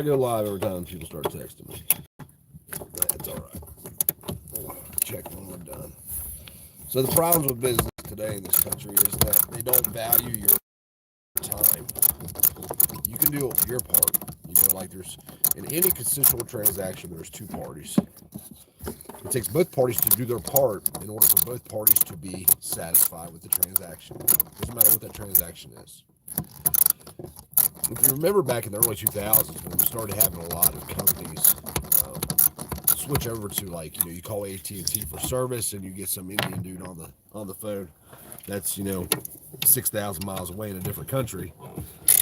go live every time people start texting me. That's all right. I'll check when we're done. So the problems with business today in this country is that they don't value your time. You can do your part. You know, like there's in any consensual transaction, there's two parties. It takes both parties to do their part in order for both parties to be satisfied with the transaction. Doesn't matter what that transaction is. If you remember back in the early 2000s when we started having a lot of companies switch over to, like, you know, you call AT&T for service and you get some Indian dude on the phone that's, you know, 6,000 miles away in a different country,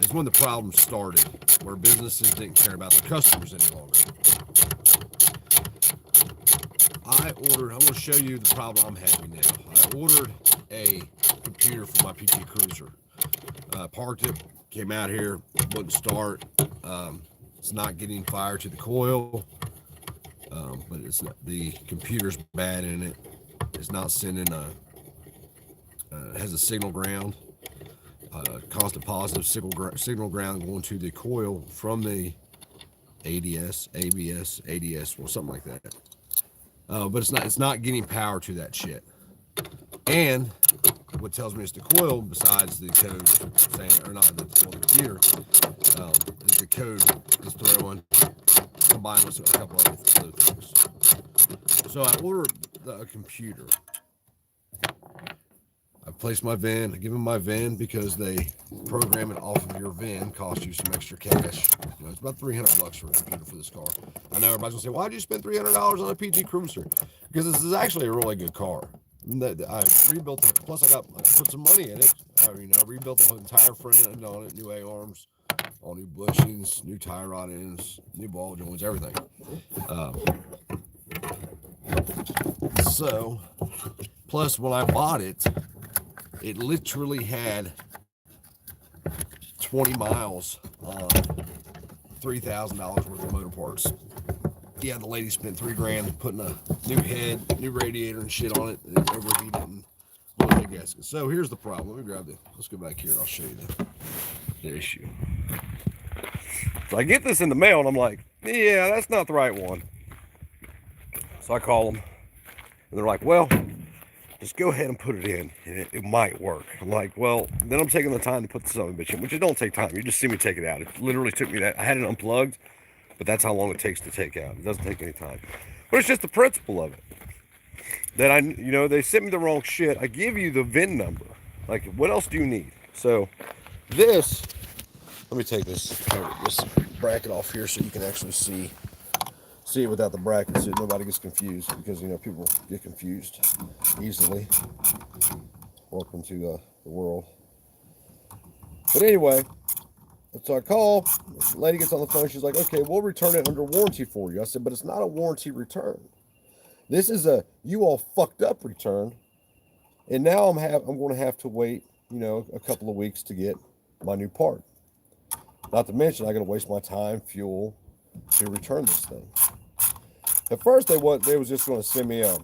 is when the problem started, where businesses didn't care about the customers any longer. I want to show you the problem I'm having now. I ordered a computer for my PT Cruiser. Parked it, came out here, wouldn't start. It's not getting fire to the coil, but it's not, the computer's bad in it. It's not sending it has a signal ground, constant positive signal ground going to the coil from the ADS, ABS, ADS, or something like that. But it's not getting power to that shit. And what tells me it's the coil, besides the code saying, or not the computer, is the code is throwing, combined with a couple other things. So I ordered a computer. I placed my VIN. I give them my VIN because they program it off of your VIN, cost you some extra cash. You know, it's about $300 for a computer for this car. I know everybody's gonna say, "Why'd you spend $300 on a PT Cruiser?" Because this is actually a really good car. I rebuilt it. Plus, I put some money in it. I rebuilt the entire front end on it, new A-arms, all new bushings, new tie rod ends, new ball joints, everything. So, plus when I bought it, it literally had 20 miles on $3,000 worth of motor parts. Yeah, the lady spent $3,000 putting a new head, new radiator and shit on it. It overheated and blew a big gasket. So here's the problem. Let's go back here and I'll show you the issue. So I get this in the mail and I'm like, yeah, that's not the right one. So I call them and they're like, well, just go ahead and put it in and it might work. I'm like, well, then I'm taking the time to put the son of a bitch in, which it don't take time. You just see me take it out. It literally took me that. I had it unplugged, but that's how long it takes to take out. It doesn't take any time. But it's just the principle of it. That they sent me the wrong shit. I give you the VIN number. Like, what else do you need? So this, let me take this bracket off here so you can actually see it without the bracket so nobody gets confused, because, you know, people get confused easily. Welcome to the world. But anyway, so I call, the lady gets on the phone, she's like, okay, we'll return it under warranty for you. I said, but it's not a warranty return. This is a you all fucked up return. And now I'm going to have to wait, you know, a couple of weeks to get my new part. Not to mention I got to waste my time, fuel to return this thing. At first they was just going to send me a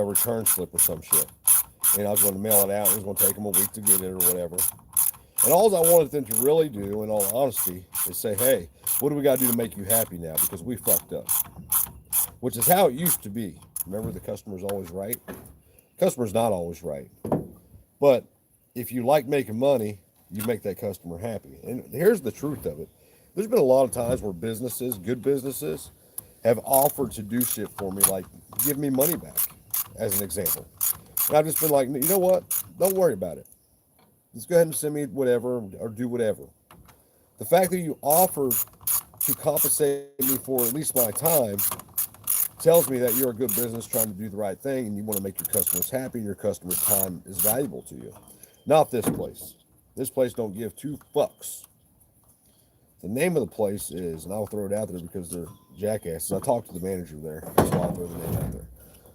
return slip or some shit. And I was going to mail it out. It was going to take them a week to get it or whatever. And all I wanted them to really do, in all honesty, is say, hey, what do we got to do to make you happy now? Because we fucked up. Which is how it used to be. Remember, the customer's always right? Customer's not always right. But if you like making money, you make that customer happy. And here's the truth of it. There's been a lot of times where businesses, good businesses, have offered to do shit for me, like give me money back, as an example. And I've just been like, you know what? Don't worry about it. Just go ahead and send me whatever or do whatever. The fact that you offered to compensate me for at least my time tells me that you're a good business trying to do the right thing and you want to make your customers happy and your customers' time is valuable to you. Not this place. This place don't give two fucks. The name of the place is, and I'll throw it out there because they're jackasses. I talked to the manager there, so I'll throw the name out there.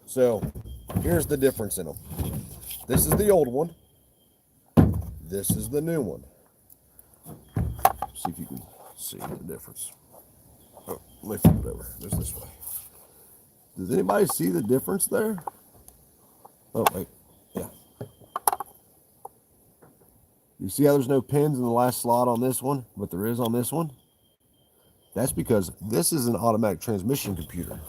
So here's the difference in them. This is the old one. This is the new one. See if you can see the difference. Oh, let me flip it over. There's this way. Does anybody see the difference there? Oh, wait. Yeah. You see how there's no pins in the last slot on this one, but there is on this one? That's because this is an automatic transmission computer.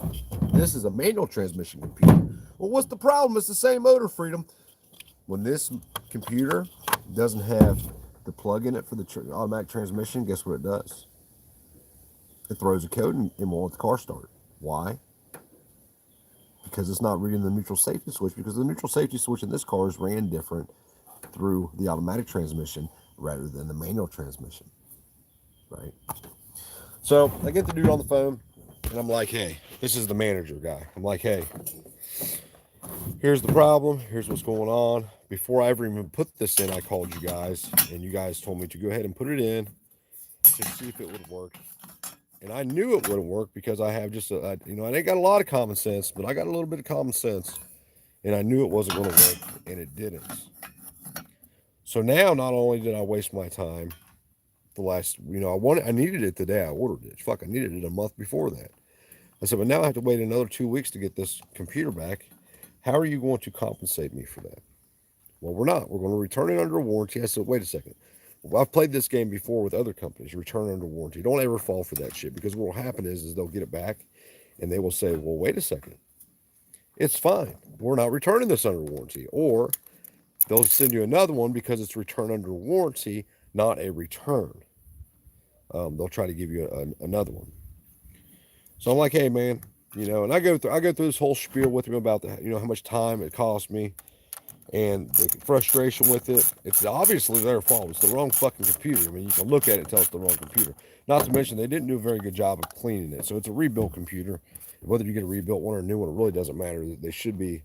This is a manual transmission computer. Well, what's the problem? It's the same motor, Freedom. When this computer doesn't have the plug in it for the automatic transmission, guess what it does? It throws a code and won't let the car start. Why? Because it's not reading the neutral safety switch, because the neutral safety switch in this car is ran different through the automatic transmission rather than the manual transmission, right? So I get the dude on the phone, and I'm like, hey, this is the manager guy. I'm like, hey, here's the problem. Here's what's going on. Before I ever even put this in, I called you guys, and you guys told me to go ahead and put it in to see if it would work. And I knew it wouldn't work because I have just, I ain't got a lot of common sense, but I got a little bit of common sense. And I knew it wasn't going to work, and it didn't. So now, not only did I waste my time, the last, I needed it today. I ordered it. Fuck, I needed it a month before that. I said, but now I have to wait another 2 weeks to get this computer back. How are you going to compensate me for that? Well, we're not. We're going to return it under warranty. I said, wait a second. Well, I've played this game before with other companies. Return under warranty. Don't ever fall for that shit, because what will happen is they'll get it back and they will say, well, wait a second. It's fine. We're not returning this under warranty. Or they'll send you another one because it's return under warranty, not a return. They'll try to give you another one. So I'm like, hey man, and I go through this whole spiel with him about how much time it cost me and the frustration with it. It's obviously their fault. It's the wrong fucking computer. I mean, you can look at it and tell it's the wrong computer. Not to mention they didn't do a very good job of cleaning it. So it's a rebuilt computer. Whether you get a rebuilt one or a new one, it really doesn't matter. They should be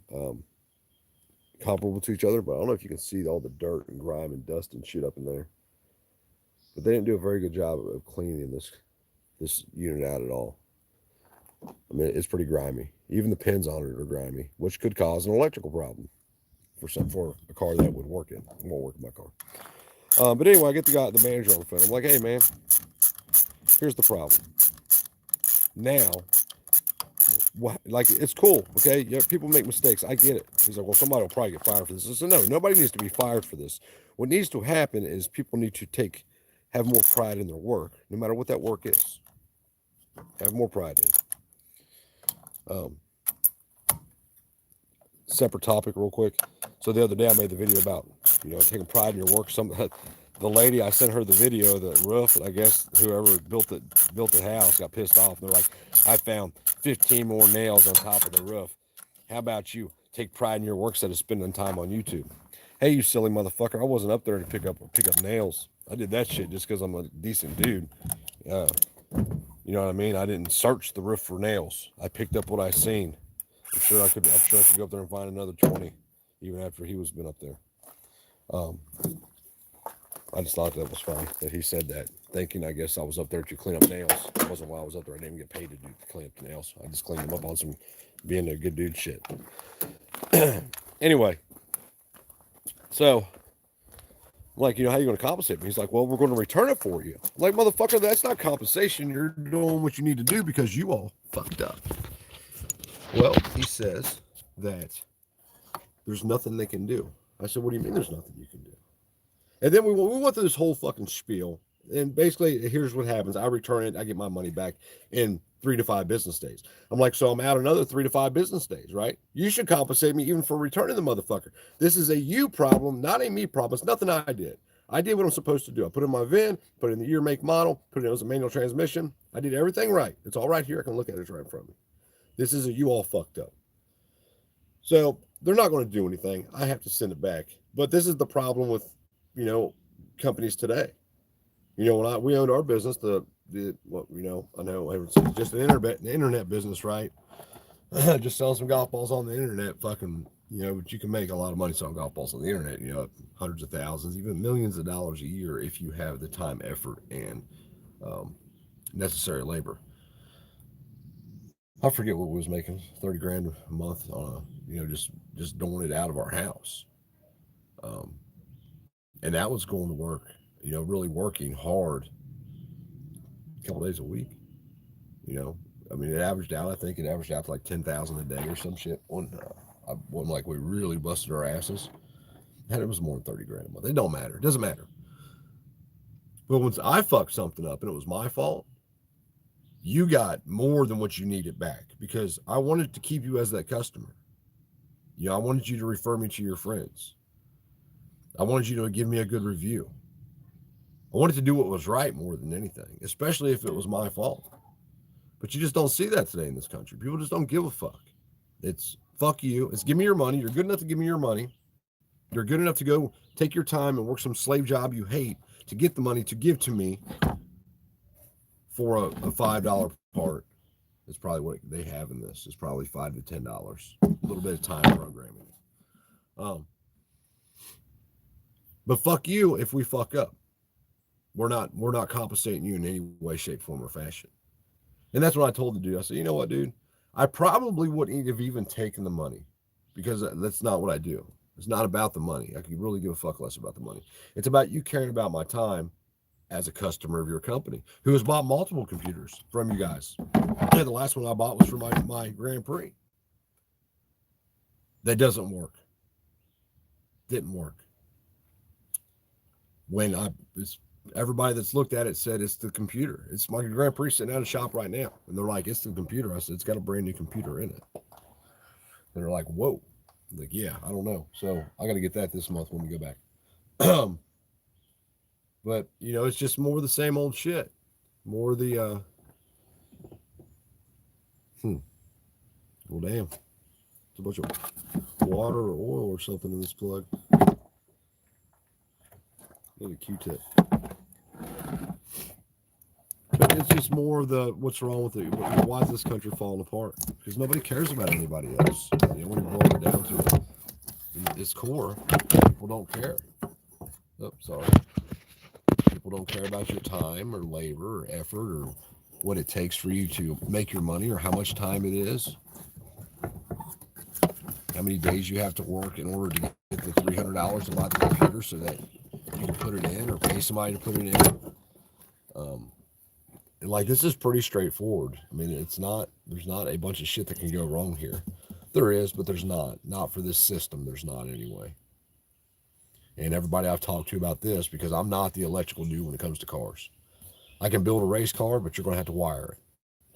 comparable to each other, but I don't know if you can see all the dirt and grime and dust and shit up in there. But they didn't do a very good job of cleaning this unit out at all. I mean, it's pretty grimy. Even the pins on it are grimy, which could cause an electrical problem for a car that would work in. It won't work in my car. But anyway, I get the manager on the phone. I'm like, hey man, here's the problem. Now, it's cool, okay? Yeah, people make mistakes. I get it. He's like, well, somebody will probably get fired for this. I said, no, nobody needs to be fired for this. What needs to happen is people need to have more pride in their work, no matter what that work is. Have more pride in it. Separate topic real quick. So the other day I made the video about, taking pride in your work. The lady, I sent her the video of the roof, and I guess whoever built the house got pissed off. And they're like, I found 15 more nails on top of the roof. How about you take pride in your work instead of spending time on YouTube? Hey, you silly motherfucker. I wasn't up there to pick up nails. I did that shit just because I'm a decent dude. You know what I mean? I didn't search the roof for nails. I picked up what I seen. I'm sure I could go up there and find another 20, even after he was been up there. I just thought that was funny that he said that, thinking I guess I was up there to clean up nails. It wasn't while I was up there. I didn't even get paid to clean up the nails. I just cleaned them up on some being a good dude shit. Anyway, so I'm like, how are you going to compensate me? He's like, well, we're going to return it for you. I'm like, motherfucker, that's not compensation. You're doing what you need to do because you all fucked up. Well, he says that there's nothing they can do. I said, what do you mean there's nothing you can do? And then we went through this whole fucking spiel. And basically, here's what happens. I return it. I get my money back in 3 to 5 business days. I'm like, so I'm out another 3 to 5 business days, right? You should compensate me even for returning the motherfucker. This is a you problem, not a me problem. It's nothing I did. I did what I'm supposed to do. I put in my VIN, put in the year, make, model, put it as a manual transmission. I did everything right. It's all right here. I can look at it. It's right in front of me. This is a you all fucked up. So they're not going to do anything. I have to send it back. But this is the problem with, companies today. When we owned our business, I know it's just an internet business, right? Just selling some golf balls on the internet, fucking, but you can make a lot of money selling golf balls on the internet, hundreds of thousands, even millions of dollars a year if you have the time, effort, and necessary labor. I forget what we was making, 30 grand a month on just doing it out of our house. And that was going to work, really working hard a couple days a week. It averaged out, I think it averaged out to like 10,000 a day or some shit. When like we really busted our asses. And it was more than 30 grand a month. It don't matter. It doesn't matter. But once I fucked something up and it was my fault, you got more than what you needed back, because I wanted to keep you as that customer. I wanted you to refer me to your friends. I wanted you to give me a good review. I wanted to do what was right more than anything, especially if it was my fault. But you just don't see that today in this country. People just don't give a fuck. It's fuck you. It's give me your money. You're good enough to give me your money. You're good enough to go take your time and work some slave job you hate to get the money to give to me for a $5 part. It's probably what they have in this. It's probably $5 to $10. A little bit of time programming. But fuck you if we fuck up. We're not compensating you in any way, shape, form, or fashion. And that's what I told the dude. I said, you know what, dude? I probably wouldn't have even taken the money, because that's not what I do. It's not about the money. I could really give a fuck less about the money. It's about you caring about my time as a customer of your company who has bought multiple computers from you guys. And the last one I bought was for my Grand Prix. That doesn't work. Didn't work. Everybody that's looked at it said it's the computer. It's my Grand Prix sitting out of shop right now. And they're like, it's the computer. I said, it's got a brand new computer in it. And they're like, whoa. I'm like, yeah, I don't know. So I got to get that this month when we go back. But, it's just more of the same old shit. More of the, well, damn. It's a bunch of water or oil or something in this plug. Maybe a Q-tip. But it's just more of the what's wrong with it. Why is this country falling apart? Because nobody cares about anybody else. When you boil it down to its core, people don't care. Oh, sorry. People don't care about your time or labor or effort or what it takes for you to make your money or how much time it is. How many days you have to work in order to get the $300 to buy the computer so that you can put it in or pay somebody to put it in. And this is pretty straightforward. I mean, there's not a bunch of shit that can go wrong here. There is, but there's not for this system. There's not anyway. And everybody I've talked to about this, because I'm not the electrical dude when it comes to cars. I can build a race car, but you're going to have to wire it.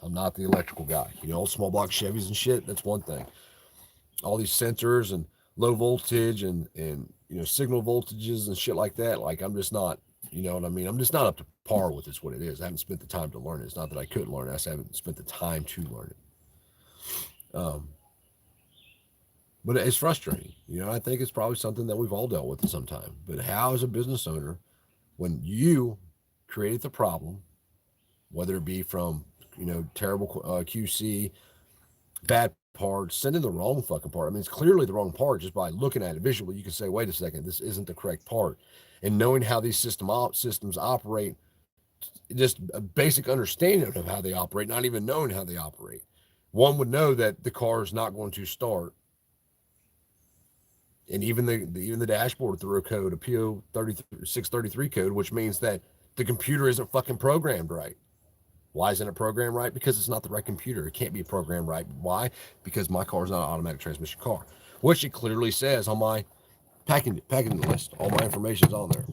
I'm not the electrical guy. Old small block Chevys and shit, that's one thing. All these sensors and low voltage and signal voltages and shit like that. I'm just not, you know what I mean? I'm just not up to par with it's what it is. I haven't spent the time to learn it. It's not that I couldn't learn it. I just haven't spent the time to learn it. But it's frustrating. I think it's probably something that we've all dealt with at some time. But how, as a business owner, when you created the problem, whether it be from, terrible QC, bad parts, sending the wrong fucking part. I mean, it's clearly the wrong part. Just by looking at it visually, you can say, wait a second, this isn't the correct part. And knowing how these systems operate, just a basic understanding of how they operate, not even knowing how they operate. One would know that the car is not going to start. And even the dashboard threw a code, a PO 633 code, which means that the computer isn't fucking programmed right. Why isn't it programmed right? Because it's not the right computer. It can't be programmed right. Why? Because my car is not an automatic transmission car, which it clearly says on my packing list. All my information's on there.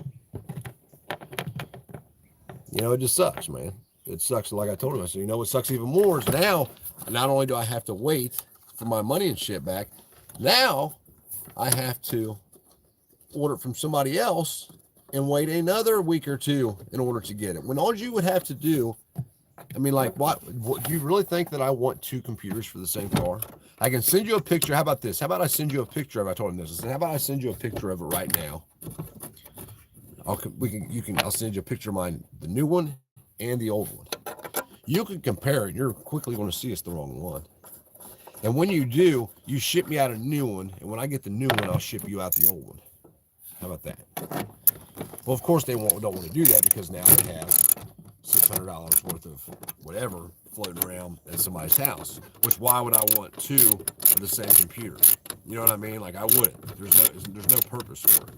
It just sucks, man. It sucks. Like I told him, I said, what sucks even more is now, not only do I have to wait for my money and shit back, now I have to order it from somebody else and wait another week or two in order to get it. When all you would have to do, I mean, what do you really think that I want two computers for the same car? I can send you a picture. How about this? How about I send you a picture of it? I told him this. I said, how about I send you a picture of it right now? I'll send you a picture of mine, the new one and the old one. You can compare it. You're quickly going to see it's the wrong one. And when you do, you ship me out a new one. And when I get the new one, I'll ship you out the old one. How about that? Well, of course, they don't want to do that because now they have $600 worth of whatever floating around at somebody's house. Which, why would I want two for the same computer? You know what I mean? I wouldn't. There's no purpose for it.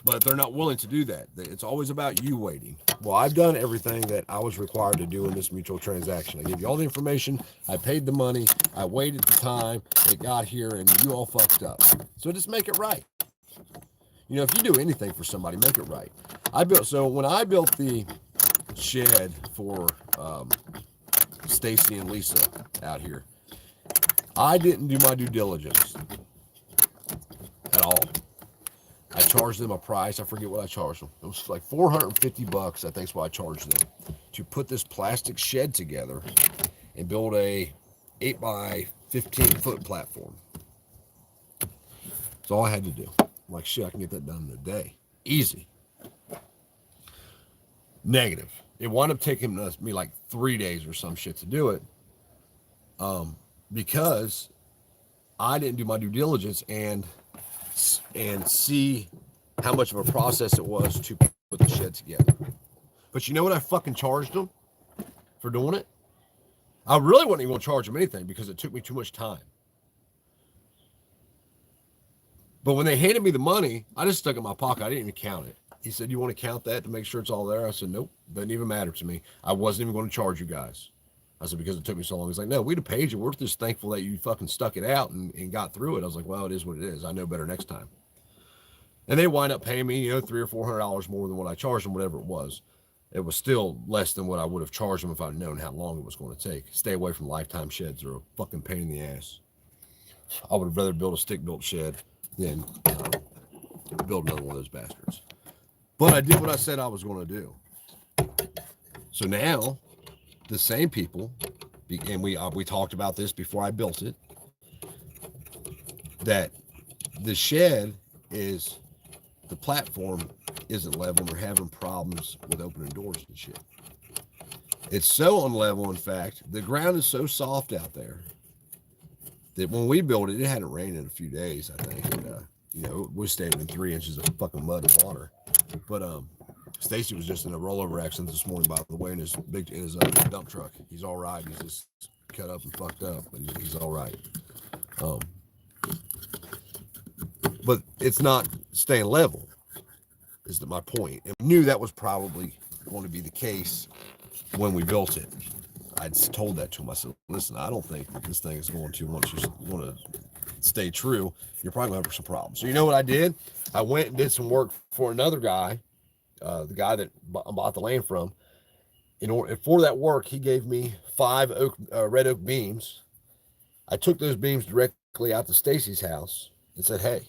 But they're not willing to do that. It's always about you waiting. Well, I've done everything that I was required to do in this mutual transaction. I gave you all the information. I paid the money. I waited the time. It got here, and you all fucked up. So just make it right. If you do anything for somebody, make it right. When I built the shed for Stacy and Lisa out here. I didn't do my due diligence at all. I charged them a price. I forget what I charged them. It was like $450, I think is what I charged them to put this plastic shed together and build a 8 by 15 foot platform. That's all I had to do. I'm like, shit, I can get that done in a day. Easy. Negative. It wound up taking me like 3 days or some shit to do it, because I didn't do my due diligence and see how much of a process it was to put the shed together. But you know what I fucking charged them for doing it? I really wasn't even going to charge them anything because it took me too much time. But when they handed me the money, I just stuck it in my pocket. I didn't even count it. He said, you want to count that to make sure it's all there? I said, nope, doesn't even matter to me. I wasn't even going to charge you guys. I said, because it took me so long. He's like, no, we'd have paid you. We're just thankful that you fucking stuck it out and got through it. I was like, well, it is what it is. I know better next time. And they wind up paying me, $300 or $400 more than what I charged them, whatever it was. It was still less than what I would have charged them if I'd known how long it was going to take. Stay away from lifetime sheds. They're a fucking pain in the ass. I would have rather build a stick-built shed than build another one of those bastards. But I did what I said I was going to do. So now, the same people, and we talked about this before I built it, that the shed is, the platform isn't level and we're having problems with opening doors and shit. It's so unlevel, in fact, the ground is so soft out there that when we built it, it hadn't rained in a few days, I think. And, we're standing in 3 inches of fucking mud and water. But Stacy was just in a rollover accident this morning, by the way, in his dump truck. He's all right. He's just cut up and fucked up, but he's all right. But it's not staying level, is my point. And I knew that was probably going to be the case when we built it. I'd told that to him. I said, listen, I don't think that this thing is going to, once you want to stay true, you're probably going to have some problems. So you know what I did? I went and did some work for another guy, the guy that I bought the land from. For that work, he gave me 5 red oak beams. I took those beams directly out to Stacy's house and said, hey,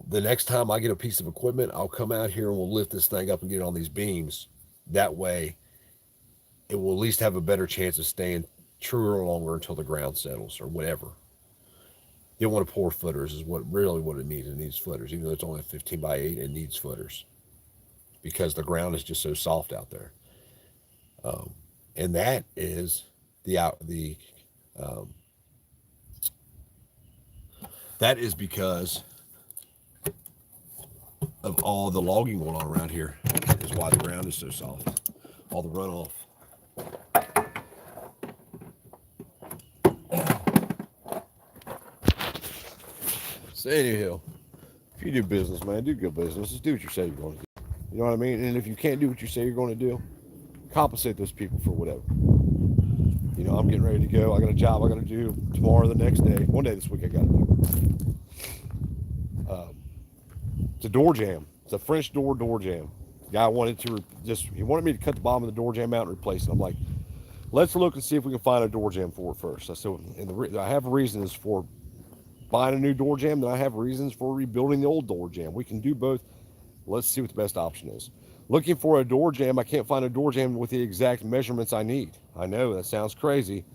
the next time I get a piece of equipment, I'll come out here and we'll lift this thing up and get it on these beams. That way, it will at least have a better chance of staying truer longer until the ground settles or whatever. You don't want to pour footers is what it needs. It needs footers. Even though it's only 15 by 8, it needs footers because the ground is just so soft out there. And that is that is because of all the logging going on around here. Is why the ground is so soft. All the runoff. So anyhow, if you do business, man, do good business. Just do what you say you're going to do. You know what I mean? And if you can't do what you say you're going to do, compensate those people for whatever. I'm getting ready to go. I got a job I got to do tomorrow, the next day. One day this week I got to do. It's a door jamb. It's a French door jamb. The guy wanted he wanted me to cut the bottom of the door jamb out and replace it. I'm like, let's look and see if we can find a door jamb for it first. I said, and I have reasons for buying a new door jamb, then I have reasons for rebuilding the old door jamb. We can do both. Let's see what the best option is. Looking for a door jamb, I can't find a door jamb with the exact measurements I need. I know that sounds crazy,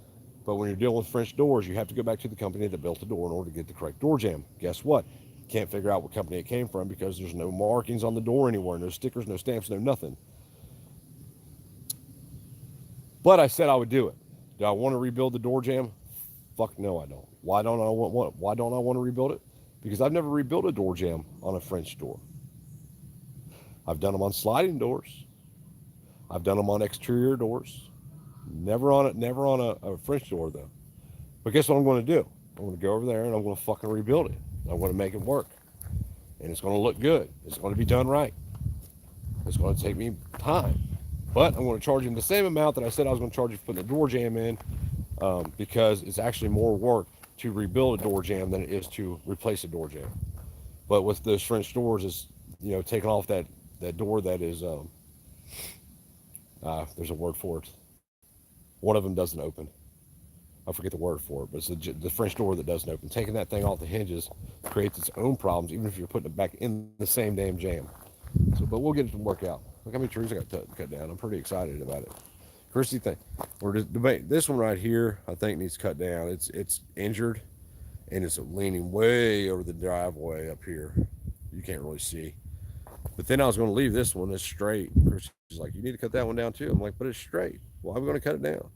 but when you're dealing with French doors, you have to go back to the company that built the door in order to get the correct door jamb. Guess what? Can't figure out what company it came from because there's no markings on the door anywhere, no stickers, no stamps, no nothing. But I said I would do it. Do I want to rebuild the door jamb? Fuck no, I don't. Why don't I want to rebuild it? Because I've never rebuilt a door jamb on a French door. I've done them on sliding doors. I've done them on exterior doors. Never on a French door though. But guess what I'm going to do? I'm going to go over there and I'm going to fucking rebuild it. I'm going to make it work. And it's going to look good. It's going to be done right. It's going to take me time. But I'm going to charge him the same amount that I said I was going to charge you for putting the door jamb in, because it's actually more work to rebuild a door jamb than it is to replace a door jamb. But with those French doors, it's taking off that door that is There's a word for it. One of them doesn't open. I forget the word for it, but it's the French door that doesn't open. Taking that thing off the hinges creates its own problems, even if you're putting it back in the same damn jam. So, but we'll get it to work out. Look how many trees I got cut down. I'm pretty excited about it. Chrissy, we're just debating this one right here. I think needs cut down. It's injured, and it's leaning way over the driveway up here. You can't really see. But then I was going to leave this one that's straight. She's like, you need to cut that one down too. I'm like, but it's straight. Why are we going to cut it down?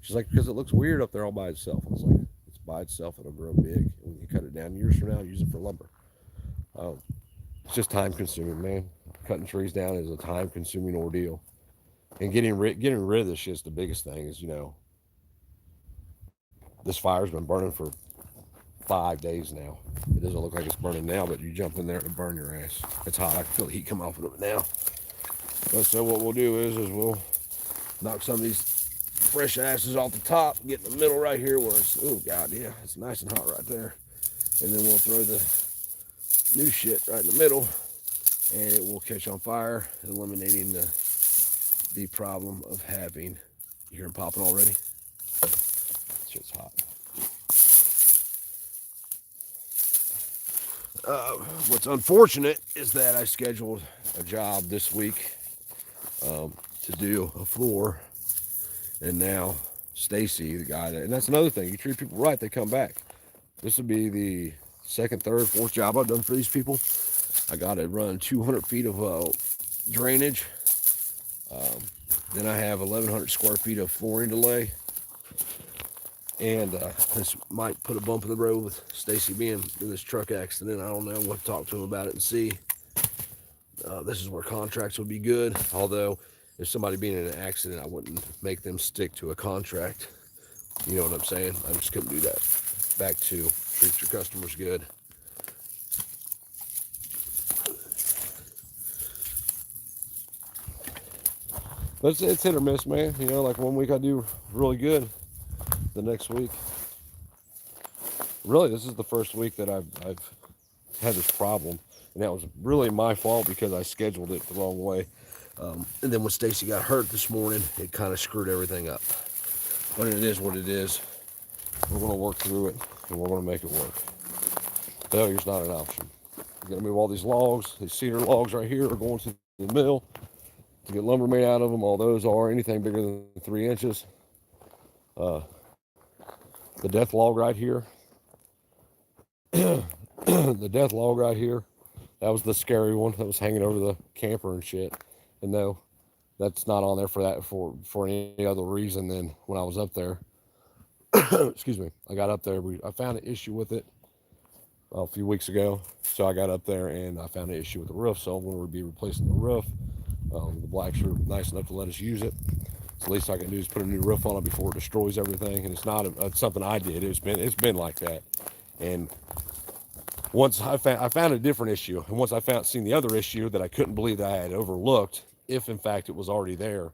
She's like, because it looks weird up there all by itself. I was like, it's by itself. It'll grow big. And when you cut it down years from now, use it for lumber. It's just time consuming, man. Cutting trees down is a time consuming ordeal. And getting rid of this shit's the biggest thing. Is this fire's been burning for 5 days now. It doesn't look like it's burning now, but you jump in there and burn your ass. It's hot. I can feel the heat come off of it now. But so what we'll do is we'll knock some of these fresh ashes off the top, get in the middle right here where it's, oh God, yeah, it's nice and hot right there. And then we'll throw the new shit right in the middle, and it will catch on fire, eliminating the problem of having, you hear them popping already? Shit's hot. What's unfortunate is that I scheduled a job this week to do a floor, and now Stacy, the guy and that's another thing. You treat people right, they come back. This would be the second, third, fourth job I've done for these people. I got to run 200 feet of drainage. Then I have 1,100 square feet of flooring to lay. And this might put a bump in the road with Stacy being in this truck accident. I don't know. We'll talk to him about it and see. This is where contracts would be good. Although, if somebody being in an accident, I wouldn't make them stick to a contract. You know what I'm saying? I just couldn't do that. Back to treat your customers good. But it's hit or miss, man. Like 1 week I do really good. The next week, really, this is the first week that I've had this problem, and that was really my fault because I scheduled it the wrong way. And then when Stacy got hurt this morning, it kind of screwed everything up. But it is what it is. We're going to work through it, and we're going to make it work. Failure's not an option. We're going to move all these logs. These cedar logs right here are going to the mill to get lumber made out of them. All those are anything bigger than 3 inches. The death log right here, the death log right here, that was the scary one that was hanging over the camper and shit. And no, that's not on there for any other reason than when I was up there. Excuse me. I got up there. I found an issue with it a few weeks ago. So I got up there and I found an issue with the roof. So when we'll be replacing the roof, the blacks are nice enough to let us use it. So the least I can do is put a new roof on it before it destroys everything. And it's not something I did. It's been like that. And once I found a different issue, and once I seen the other issue that I couldn't believe that I had overlooked, if in fact it was already there,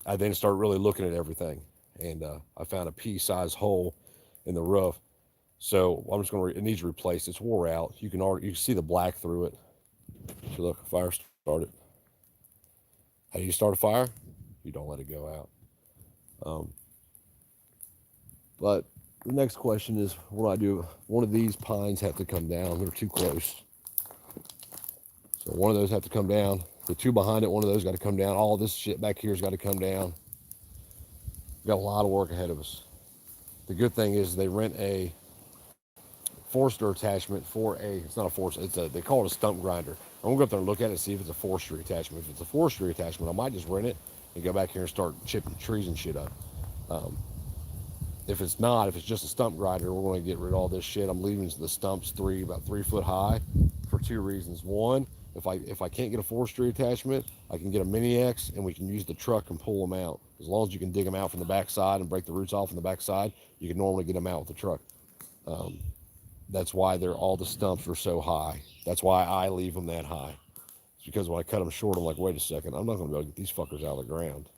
I then started really looking at everything, and I found a pea-sized hole in the roof. So I'm just going to. It needs replaced. It's wore out. You can see the black through it. So look, fire started. How do you start a fire? You don't let it go out. But the next question is, what do I do? One of these pines have to come down. They're too close. So one of those have to come down. The two behind it, one of those got to come down. All this shit back here's got to come down. We've got a lot of work ahead of us. The good thing is they rent a forester attachment for it's not a forester, they call it a stump grinder. I'm gonna go up there and look at it and see if it's a forestry attachment. If it's a forestry attachment, I might just rent it and go back here and start chipping trees and shit up. If it's not, if it's just a stump grinder, we're going to get rid of all this shit. I'm leaving the stumps about 3 foot high for two reasons. One, if I can't get a forestry attachment, I can get a mini X and we can use the truck and pull them out. As long as you can dig them out from the backside and break the roots off from the backside, you can normally get them out with the truck. That's why all the stumps are so high. That's why I leave them that high. It's because when I cut them short, I'm like, wait a second, I'm not going to be able to get these fuckers out of the ground.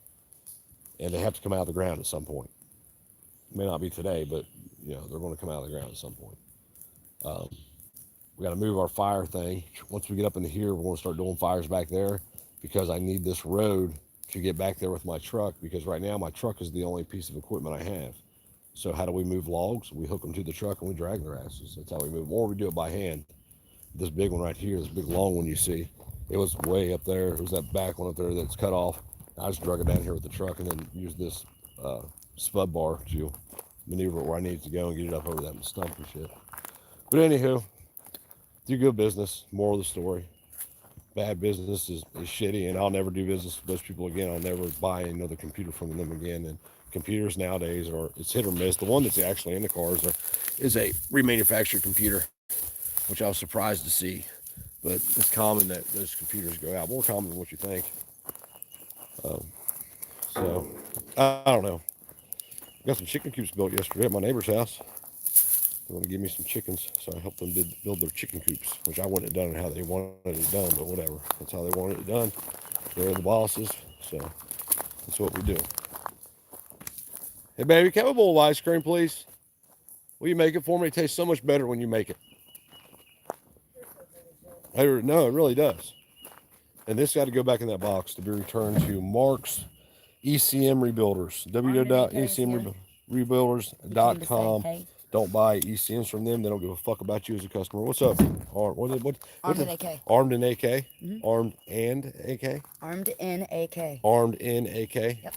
And they have to come out of the ground at some point. It may not be today, but they're going to come out of the ground at some point. We got to move our fire thing. Once we get up into here, we're going to start doing fires back there because I need this road to get back there with my truck because right now my truck is the only piece of equipment I have. So how do we move logs? We hook them to the truck and we drag their asses. That's how we move. Or we do it by hand. This big one right here, this big long one you see, it was way up there. It was that back one up there that's cut off. I just drug it down here with the truck and then use this spud bar to maneuver it where I need it to go and get it up over that stump and shit. But anywho, do good business. Moral of the story. Bad business is shitty, and I'll never do business with those people again. I'll never buy another computer from them again. And computers nowadays it's hit or miss. The one that's actually in the cars is a remanufactured computer, which I was surprised to see. But it's common that those computers go out, more common than what you think. So I don't know. Got some chicken coops built yesterday at my neighbor's house. They want to give me some chickens, so I helped them build their chicken coops, which I wouldn't have done it how they wanted it done, but whatever. That's how they wanted it done. They're the bosses, so that's what we do. Hey, baby, can I have a bowl of ice cream, please? Will you make it for me? It tastes so much better when you make it. No, it really does. And this got to go back in that box to be returned to Mark's ECM Rebuilders. www.ecmrebuilders.com. Don't buy ECMs from them. They don't give a fuck about you as a customer. What's up? Armed in AK. Armed in AK? Mm-hmm. Armed and AK? Armed in AK. Armed in AK? Yep.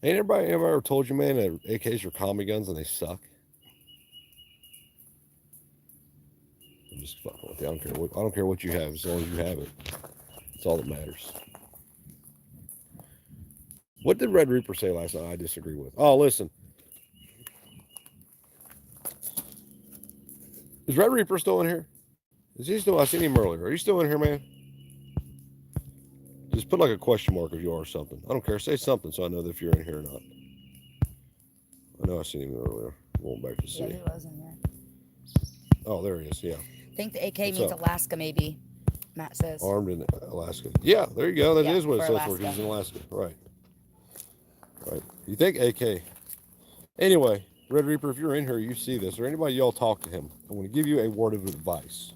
Ain't everybody ever told you, man, that AKs are Tommy guns and they suck? I'm just fucking with you. I don't care what you have as long as you have it. That's all that matters. What did Red Reaper say last night I disagree with? Oh, listen. Is Red Reaper still in here? Is he still? I seen him earlier. Are you still in here, man? Just put like a question mark if you are or something. I don't care. Say something so I know that if you're in here or not. I know I seen him earlier. Going back to see. Yeah, he was in there. Oh, there he is. Yeah. I think the AK means Alaska, maybe. Matt says. Armed in Alaska. Yeah, there you go. That is what it says for. He's in Alaska. Right. Right. You think AK? Anyway. Red Reaper, if you're in here, you see this, or anybody y'all talk to him, I want to give you a word of advice.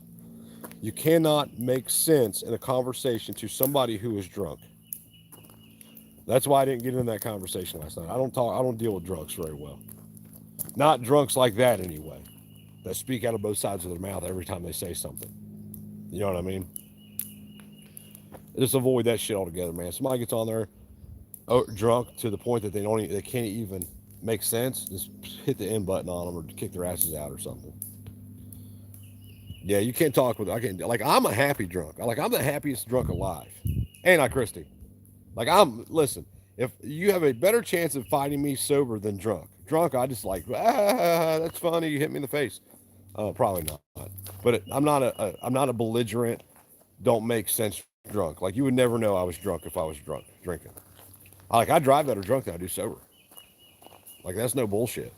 You cannot make sense in a conversation to somebody who is drunk. That's why I didn't get in that conversation last night. I don't deal with drunks very well. Not drunks like that anyway, that speak out of both sides of their mouth every time they say something. You know what I mean? Just avoid that shit altogether, man. Somebody gets on there drunk to the point that they can't even make sense, just hit the end button on them or kick their asses out or something. Yeah, you can't talk with. I'm a happy drunk. I'm the happiest drunk alive. Ain't I, Christy? Listen, if you have a better chance of fighting me sober than drunk. Drunk, I just that's funny. You hit me in the face. Probably not. But I'm not a belligerent, don't make sense drunk. Like you would never know I was drunk if I was drinking. I drive better drunk than I do sober. Like, that's no bullshit.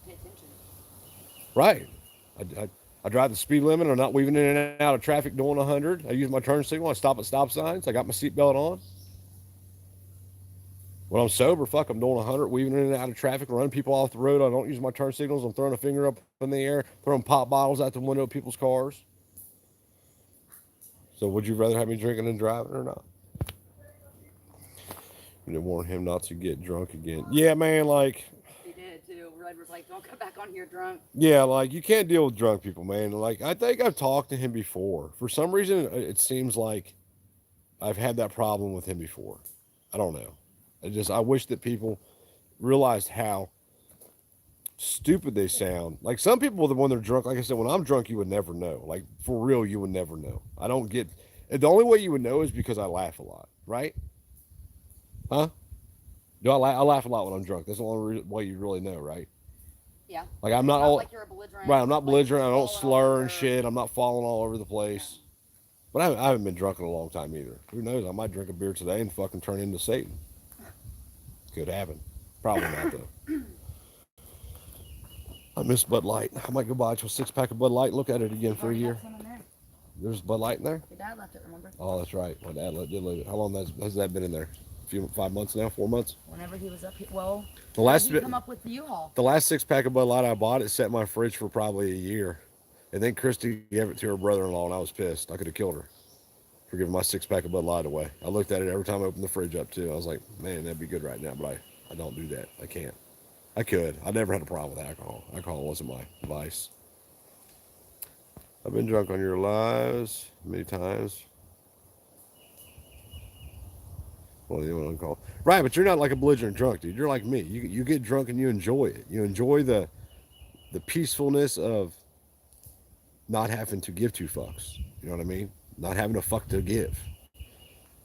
Pay attention. Right. I drive the speed limit. I'm not weaving in and out of traffic doing 100. I use my turn signal. I stop at stop signs. I got my seatbelt on. When I'm sober, I'm doing 100, weaving in and out of traffic, running people off the road. I don't use my turn signals. I'm throwing a finger up in the air, throwing pop bottles out the window of people's cars. So would you rather have me drinking and driving or not? To warn him not to get drunk again. Yeah, man, he did too. Red was like, don't come back on here drunk. Yeah, you can't deal with drunk people, man. I think I've talked to him before. For some reason, it seems like I've had that problem with him before. I don't know. I wish that people realized how stupid they sound. Like some people, when they're drunk, like I said, when I'm drunk, you would never know. Like for real, you would never know. I don't get. The only way you would know is because I laugh a lot, right? Huh? Do I laugh a lot when I'm drunk? That's the only way you really know, right? Yeah. I'm not all like you're a belligerent. right. I'm not belligerent. I don't slur and shit. I'm not falling all over the place. Yeah. But I haven't been drunk in a long time either. Who knows? I might drink a beer today and fucking turn into Satan. Could happen. Probably not though. I miss Bud Light. I might go buy a 6-pack of Bud Light and look at it again for a year. There's Bud Light in there? Your dad left it, remember? Oh, that's right. My dad did leave it. How long has that been in there? 5 months now? 4 months? Whenever he was up here. Well, come up with the U-Haul. The last 6-pack of Bud Light I bought, it sat in my fridge for probably a year. And then Christy gave it to her brother-in-law, and I was pissed. I could have killed her. for giving my 6-pack of Bud Light away. I looked at it every time I opened the fridge up too. I was like, man, that'd be good right now, but I don't do that. I can't. I could. I never had a problem with alcohol. Alcohol wasn't my vice. I've been drunk on your lives many times. Well, the one call. Right, but you're not like a belligerent drunk, dude. You're like me. You get drunk and you enjoy it. You enjoy the peacefulness of not having to give two fucks. You know what I mean? Not having a fuck to give.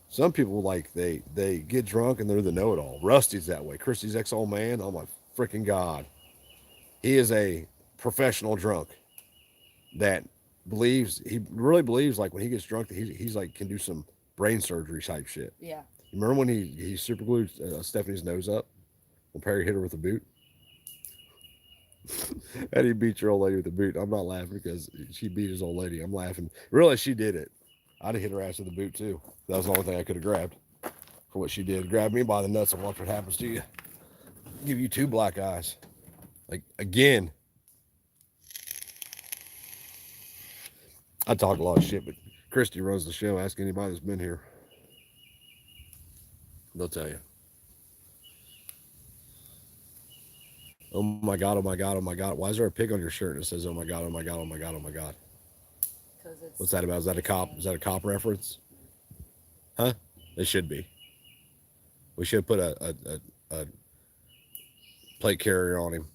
Some people like they get drunk and they're the know-it-all. Rusty's that way. Christy's ex-old man. Oh my freaking god, he is a professional drunk that he really believes like when he gets drunk that he's like can do some brain surgery type shit. Yeah. Remember when he super glued Stephanie's nose up when Perry hit her with a boot? And he beat your old lady with a boot. I'm not laughing because she beat his old lady. I'm laughing. Really, she did it. I'd have hit her ass with a boot too. That was the only thing I could have grabbed for what she did. Grab me by the nuts and watch what happens to you. Give you 2 black eyes. Like, again. I talk a lot of shit, but Christy runs the show. Ask anybody that's been here. They'll tell you. Oh my god, oh my god, oh my god. Why is there a pig on your shirt and it says, oh my god, oh my god, oh my god, oh my god? What's that about? Is that a cop? Is that a cop reference? Huh? It should be. We should put a plate carrier on him.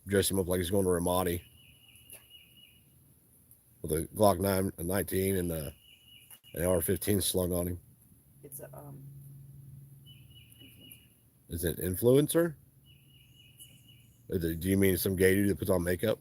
Dress him up like he's going to Ramadi. With a Glock 19 and an AR-15 slung on him. It's a Is it influencer? Do you mean some gay dude that puts on makeup?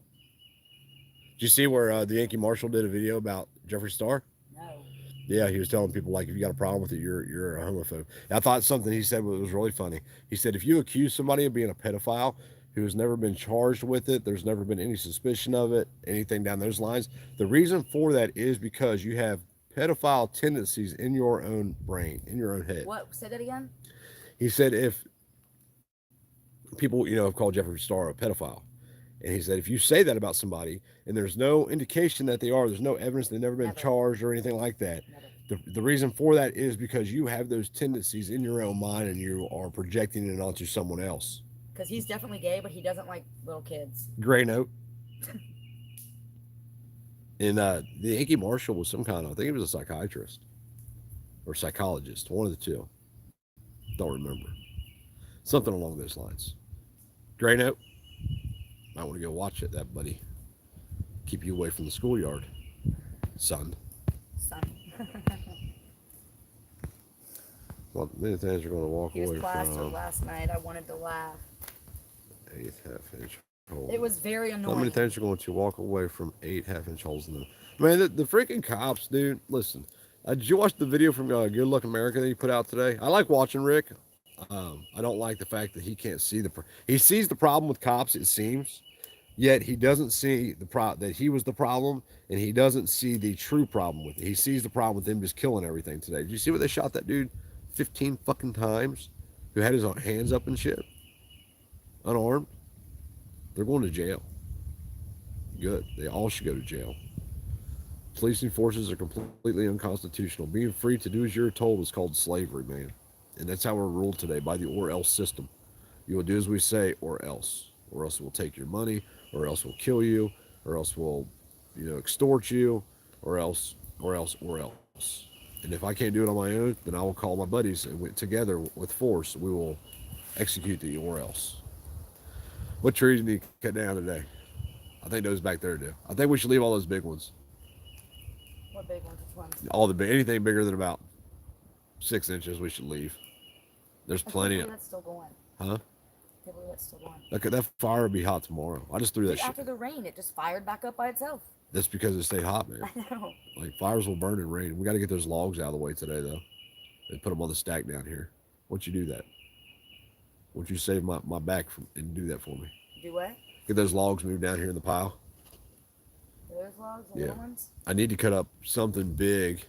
Did you see where the Yankee Marshal did a video about Jeffree Star? No. Yeah, he was telling people like if you got a problem with it, you're a homophobe. I thought something he said was really funny. He said if you accuse somebody of being a pedophile who has never been charged with it, there's never been any suspicion of it, anything down those lines. The reason for that is because you have pedophile tendencies in your own brain, in your own head. What? Say that again? He said if people, have called Jeffree Star a pedophile. And he said, if you say that about somebody and there's no indication that they are, there's no evidence they've never been charged or anything like that. The reason for that is because you have those tendencies in your own mind and you are projecting it onto someone else. Because he's definitely gay, but he doesn't like little kids. Gray note. And the Yankee Marshal was some kind of, I think he was a psychiatrist or psychologist, one of the two. Don't remember. Something along those lines. Gray note. Might want to go watch it, that buddy. Keep you away from the schoolyard, son. Well, many things are going to walk away from. Last night, I wanted to laugh. 8 half-inch holes. It was very annoying. How many things are going to walk away from 8 half-inch holes in them? Man, the freaking cops, dude. Listen, did you watch the video from Good Luck America that he put out today? I like watching Rick. I don't like the fact that he can't see he sees the problem with cops, it seems, yet he doesn't see that he was the problem, and he doesn't see the true problem with it. He sees the problem with them just killing everything today. Did you see what they shot that dude 15 fucking times who had his hands up and shit? Unarmed? They're going to jail. Good. They all should go to jail. Policing forces are completely unconstitutional. Being free to do as you're told is called slavery, man. And that's how we're ruled today, by the or else system. You will do as we say or else. Or else we'll take your money, or else we'll kill you, or else we'll, extort you, or else. And if I can't do it on my own, then I will call my buddies, and together with force, we will execute the or else. What trees need to cut down today? I think those back there do. I think we should leave all those big ones. What big ones? Which ones? Anything bigger than about 6 inches, we should leave. There's plenty of. That's still going. Huh? I believe that's still going. Okay, that fire would be hot tomorrow. I just threw that shit. After the rain, it just fired back up by itself. That's because it stayed hot, man. I know. Like, fires will burn in rain. We got to get those logs out of the way today, though. And put them on the stack down here. Won't you do that? Won't you save my back and do that for me? Do what? Get those logs moved down here in the pile. Those logs? The little ones? I need to cut up something big,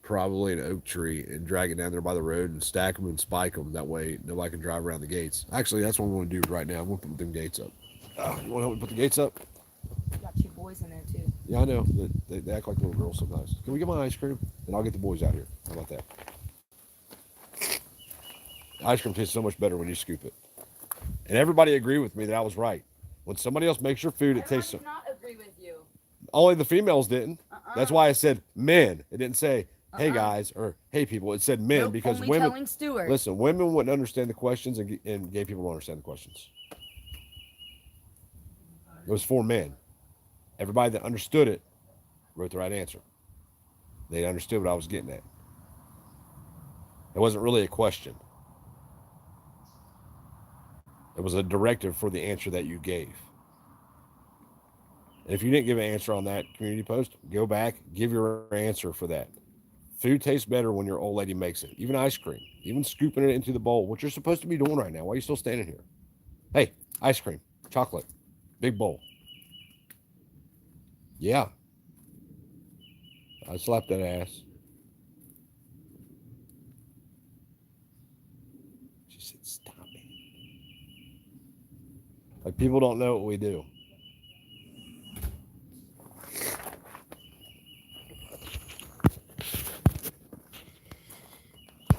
probably an oak tree, and drag it down there by the road and stack them and spike them. That way nobody can drive around the gates. Actually, that's what we want to do right now. I'm going to put them gates up. You want to help me put the gates up? You got 2 boys in there, too. Yeah, I know. They act like little girls sometimes. Can we get my ice cream? And I'll get the boys out here. How about that? Ice cream tastes so much better when you scoop it. And everybody agreed with me that I was right. When somebody else makes your food, it Everyone tastes did so. not agree with you. Only the females didn't. That's why I said men. It didn't say, hey Uh-uh. guys, or hey people. It said men Nope, because only women. telling Stuart. Listen, women wouldn't understand the questions and gay people don't understand the questions. It was for men. Everybody that understood it wrote the right answer. They understood what I was getting at. It wasn't really a question. It was a directive for the answer that you gave. And if you didn't give an answer on that community post, go back, give your answer for that. Food tastes better when your old lady makes it. Even ice cream, even scooping it into the bowl, what you're supposed to be doing right now. Why are you still standing here? Hey, ice cream, chocolate, big bowl. Yeah, I slapped that ass. She said, stop it. Like, people don't know what we do.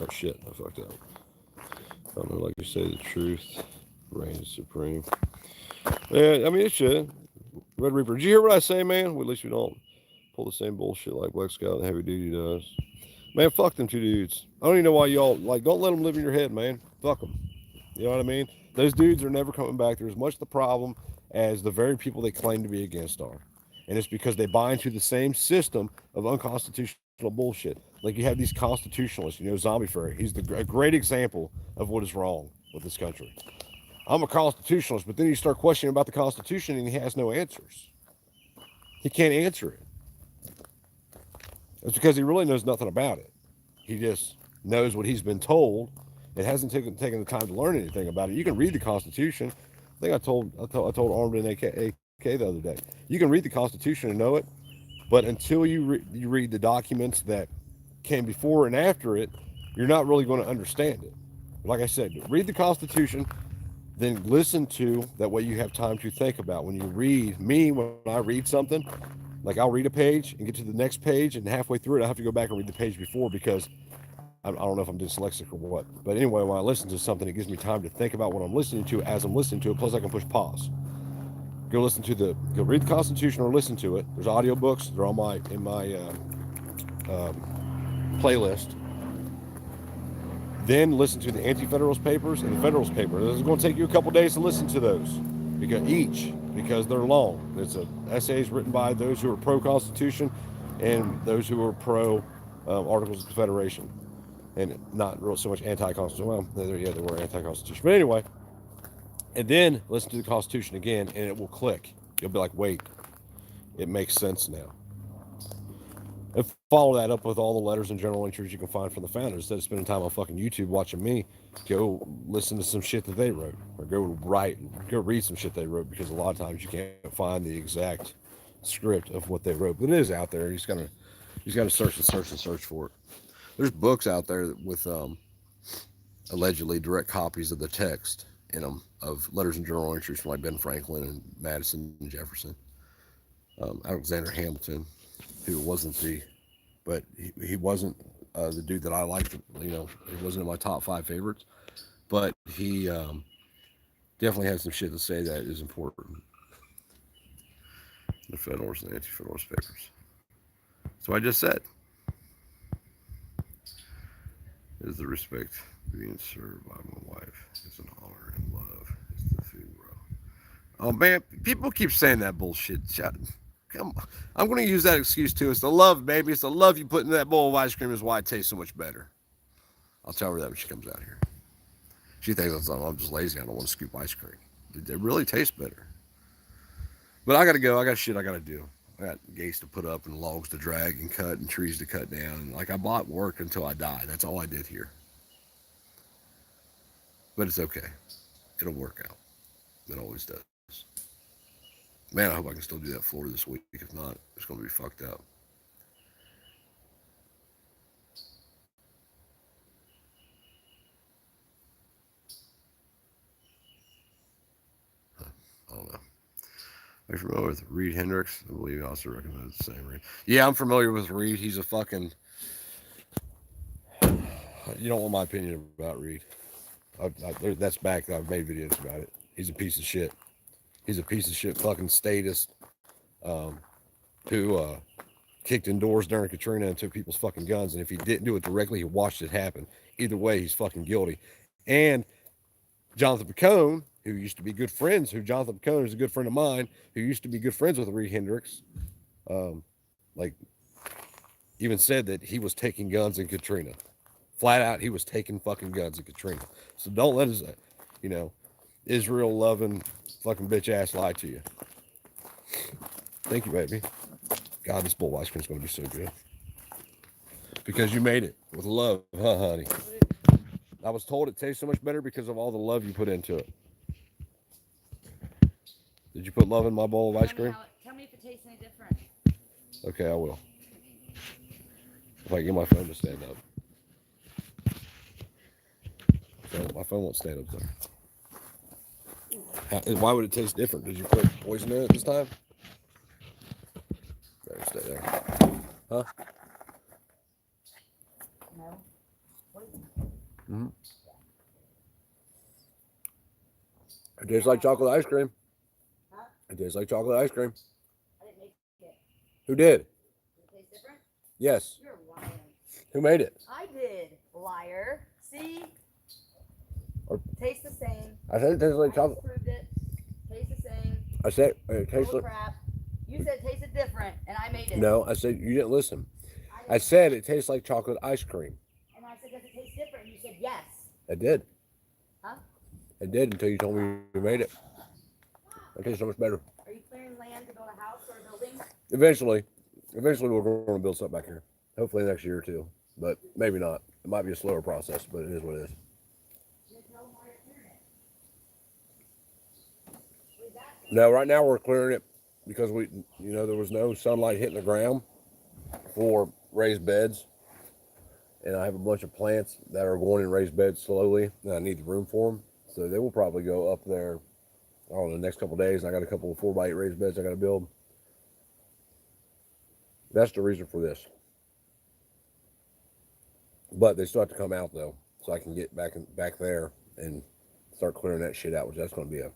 Oh, shit, I fucked up. I don't know, like you say, the truth reigns supreme. Yeah, I mean, it should. Red Reaper, did you hear what I say, man? Well, at least we don't pull the same bullshit like Black Scout and Heavy Duty does. Man, fuck them two dudes. I don't even know why y'all, like, don't let them live in your head, man. Fuck them. You know what I mean? Those dudes are never coming back. They're as much the problem as the very people they claim to be against are. And it's because they buy into the same system of unconstitutional bullshit. Like, you have these constitutionalists, Zombie Furry. He's a great example of what is wrong with this country. I'm a constitutionalist, but then you start questioning about the Constitution and he has no answers. He can't answer it. It's because he really knows nothing about it. He just knows what he's been told. It hasn't taken the time to learn anything about it. You can read the Constitution. I think I told Armed and AK the other day. You can read the Constitution and know it, but until you read the documents that came before and after it, you're not really going to understand it. Like I said, read the Constitution, then listen to that way you have time to think about. When you read me, when I read something, like I'll read a page and get to the next page, and halfway through it, I have to go back and read the page before because I don't know if I'm dyslexic or what. But anyway, when I listen to something, it gives me time to think about what I'm listening to as I'm listening to it. Plus, I can push pause. Go read the Constitution or listen to it. There's audiobooks. They're on playlist. Then listen to the Anti-Federalist Papers and the Federalist Paper. It's going to take you a couple days to listen to those because they're long. It's essays written by those who are pro-Constitution and those who are pro Articles of Confederation, and not real so much anti-Constitution. Well, they were anti-Constitution, but anyway. And then listen to the Constitution again, and it will click. You'll be like, wait, it makes sense now. And follow that up with all the letters and journal entries you can find from the founders. Instead of spending time on fucking YouTube watching me, go listen to some shit that they wrote, or go read some shit they wrote, because a lot of times you can't find the exact script of what they wrote, but it is out there. You just gotta search for it. There's books out there with allegedly direct copies of the text in them of letters and journal entries from like Ben Franklin and Madison and Jefferson, Alexander Hamilton, who wasn't he wasn't the dude that I liked. He wasn't in my top 5 favorites, but he definitely has some shit to say that is important. The Federalist and Anti-Federalist Papers. So I just said, is the respect being served by my wife. It's an honor and love. It's the food, bro. Oh man, people keep saying that bullshit. Come on. I'm going to use that excuse too. It's the love, baby. It's the love you put in that bowl of ice cream is why it tastes so much better. I'll tell her that when she comes out here. She thinks I'm just lazy. I don't want to scoop ice cream. It really tastes better. But I got to go. I got shit I got to do. I got gates to put up and logs to drag and cut and trees to cut down. And like, I bought work until I die. That's all I did here. But it's okay. It'll work out. It always does. Man, I hope I can still do that floor this week. If not, it's going to be fucked up. I don't know. Are you familiar with Reed Hendricks? I believe he also recommends the same Reed. Yeah, I'm familiar with Reed. He's a fucking. You don't want my opinion about Reed. That's back. I've made videos about it. He's a piece of shit. He's a piece of shit fucking statist who kicked indoors during Katrina and took people's fucking guns. And if he didn't do it directly, he watched it happen. Either way, he's fucking guilty. And Jonathan Picone, who used to be good friends, Jonathan Picone is a good friend of mine, who used to be good friends with Reed Hendricks, like even said that he was taking guns in Katrina. Flat out, he was taking fucking guns in Katrina. So don't let us, Israel loving fucking bitch ass lie to you. Thank you, baby. God, this bowl of ice cream is going to be so good. Because you made it with love, huh, honey? I was told it tastes so much better because of all the love you put into it. Did you put love in my bowl of ice cream? Tell me if it tastes any different. Okay, I will. If I can get my phone to stand up. So my phone won't stand up there. Why would it taste different? Did you put poison in it this time? There, stay there. Huh? No. Mm-hmm. It tastes like chocolate ice cream. Huh? It tastes like chocolate ice cream. I didn't make it. Who did? Does it taste different? Yes. You're lying. Who made it? I did, liar. See? Or, tastes the same. I said it tastes like chocolate. I proved it. Tastes the same. I said it tastes like crap. You said it tasted different, and I made it. No, I said you didn't listen. I said it tastes like chocolate ice cream. And I said, does it taste different? And you said yes. It did. Huh? It did until you told me you made it. It tastes so much better. Are you clearing land to build a house or a building? Eventually we're going to build something back here. Hopefully next year or two, but maybe not. It might be a slower process, but it is what it is. No, right now we're clearing it because there was no sunlight hitting the ground for raised beds. And I have a bunch of plants that are going in raised beds slowly, and I need the room for them. So they will probably go up there, I don't know, the next couple of days. I got a couple of 4x8 raised beds I got to build. That's the reason for this. But they still have to come out, though, so I can get back there and start clearing that shit out, which that's going to be a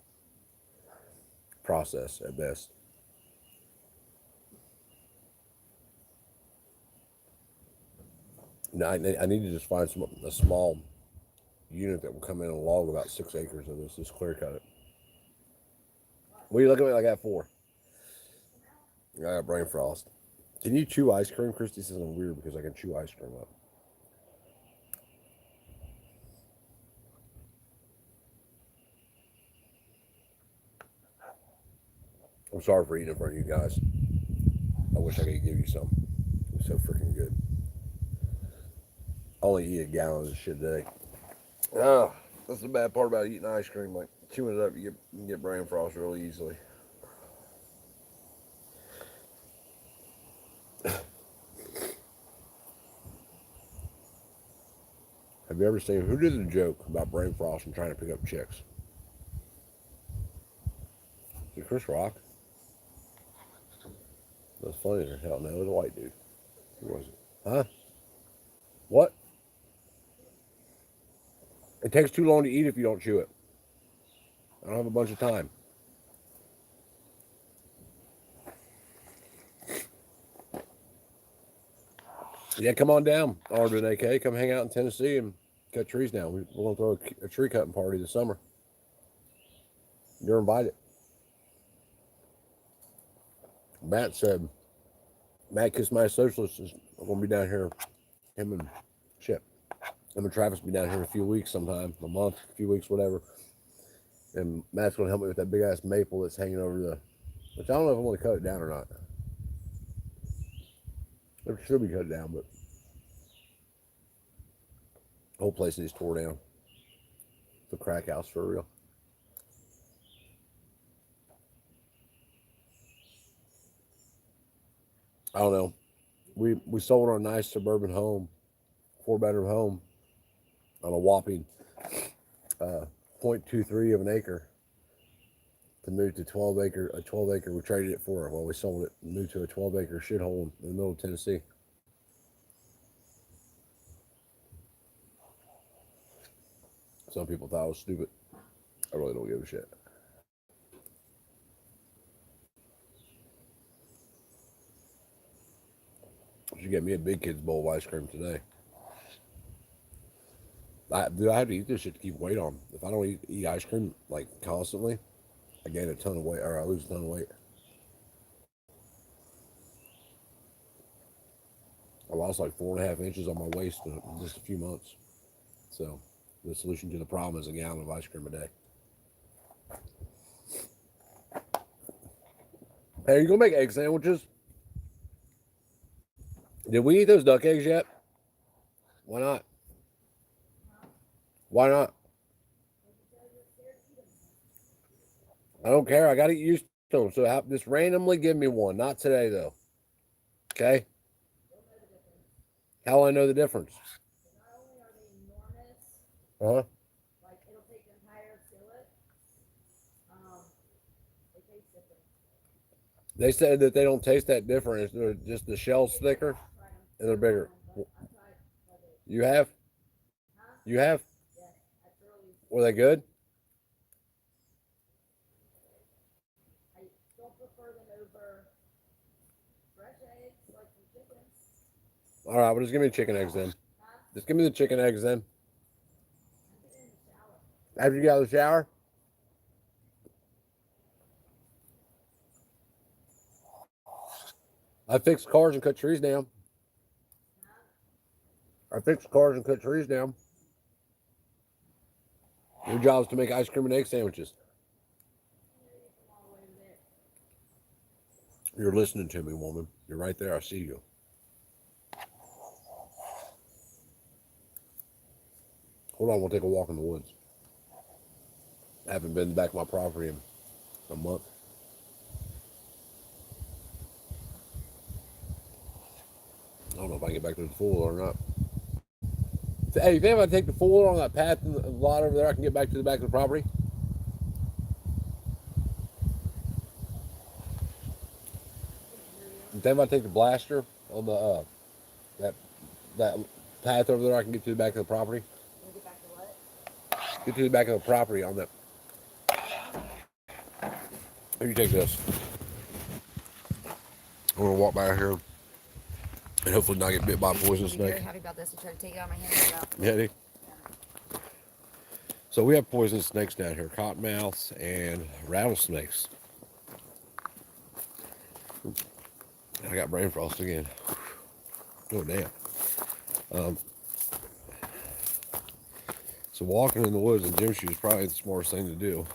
process at best. Now, I need to just find a small unit that will come in and log about 6 acres of this. Just clear cut it. What are you looking at like that for? I got brain frost. Can you chew ice cream? Christy says I'm weird because I can chew ice cream up. I'm sorry for eating in front of you guys. I wish I could give you some. It's so freaking good. I only eat a gallon of shit a day. Oh, that's the bad part about eating ice cream. Like chewing it up, you can get brain frost really easily. Have you ever seen who did the joke about brain frost and trying to pick up chicks? Is it Chris Rock? That's funny as hell. No, it was a white dude. Who was it? Huh? What? It takes too long to eat if you don't chew it. I don't have a bunch of time. Yeah, come on down, Arden AK. Come hang out in Tennessee and cut trees down. We're going to throw a tree cutting party this summer. You're invited. Matt Kiss My Socialist is going to be down here. Him and Travis will be down here in a few weeks sometime, a month, a few weeks, whatever. And Matt's going to help me with that big ass maple that's hanging over which I don't know if I want to cut it down or not. It should be cut down, but the whole place needs tore down. The crack house for real. I don't know. We sold our nice suburban home, 4-bedroom home, on a whopping 0.23 of an acre to move to 12 acre, a 12 acre. We traded it for it. Well, we sold it, moved to a 12 acre shithole in the middle of Tennessee. Some people thought I was stupid. I really don't give a shit. She get me a big kid's bowl of ice cream today. I have to eat this shit to keep weight on. If I don't eat ice cream like constantly, I gain a ton of weight, or I lose a ton of weight. I lost like 4.5 inches on my waist in just a few months. So the solution to the problem is a gallon of ice cream a day. Hey, are you gonna make egg sandwiches? Did we eat those duck eggs yet? Why not? Why not? I don't care. I got to get used to them. So just randomly give me one. Not today, though. Okay? How will I know the difference? Not only are they enormous, Uh-huh. like it'll take the entire skillet. They taste different. They said that they don't taste that different. They're just the shell's thicker and they're bigger. You have? You have? Were they good? I don't prefer them over fresh eggs like from chickens. All right, well, just give me the chicken eggs then. Just give me the chicken eggs then. After you get out of the shower? I fix cars and cut trees down. I fix cars and cut trees down. Your job is to make ice cream and egg sandwiches. You're listening to me, woman. You're right there. I see you. Hold on, we'll take a walk in the woods. I haven't been back to my property in a month. I don't know if I can get back to the fool or not. Hey, you think if I take the fool on that path in the lot over there, I can get back to the back of the property? You think if I take the blaster on the that path over there, I can get to the back of the property? Get back to what? Get to the back of the property on that. Here, you take this. I'm gonna walk by here and hopefully not get bit by a poison snake. I'm very happy about this. I tried to take it out of my hand. Yeah, so we have poisonous snakes down here, cottonmouths and rattlesnakes. I got brain frost again. Oh, damn. So walking in the woods in gym shoes is probably the smartest thing to do.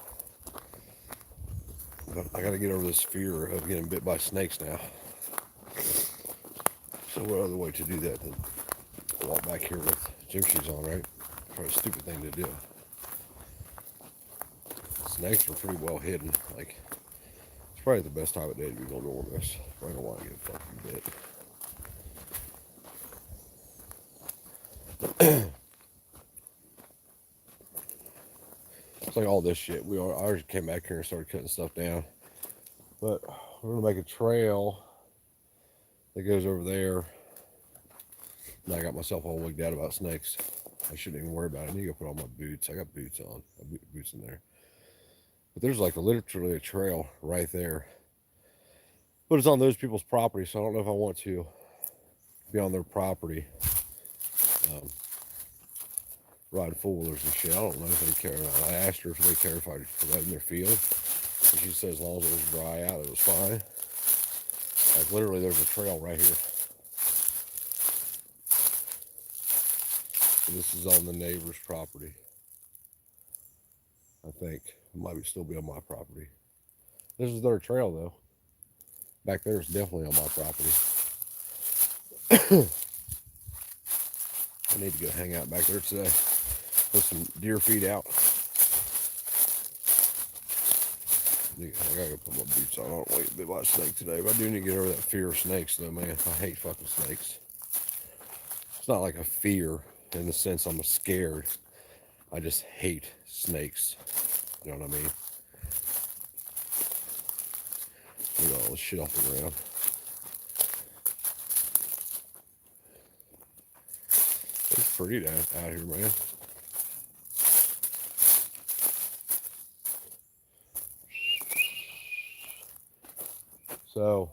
But I got to get over this fear of getting bit by snakes now. So what other way to do that than walk back here with gym shoes on, right? Probably a stupid thing to do. Snakes are pretty well hidden. Like, it's probably the best time of day to be going on this. I don't want to get fucking bit. It's like all this shit. I already came back here and started cutting stuff down. But we're gonna make a trail that goes over there. And I got myself all wigged out about snakes. I shouldn't even worry about it. I need to go put on my boots. I got boots on. I got boots in there. But there's like literally a trail right there. But it's on those people's property, so I don't know if I want to be on their property. Riding four-wheelers and shit. I don't know if they care or not. I asked her if they care if I let in their field. And she said as long as it was dry out, it was fine. Like literally there's a trail right here. And this is on the neighbor's property. I think. It might still be on my property. This is their trail though. Back there is definitely on my property. I need to go hang out back there today. Put some deer feed out. I gotta go put my boots on. I don't want to get bit by a snake today, but I do need to get over that fear of snakes though, man. I hate fucking snakes. It's not like a fear in the sense I'm scared. I just hate snakes. You know what I mean? Look at all this shit off the ground. It's pretty out here, man. So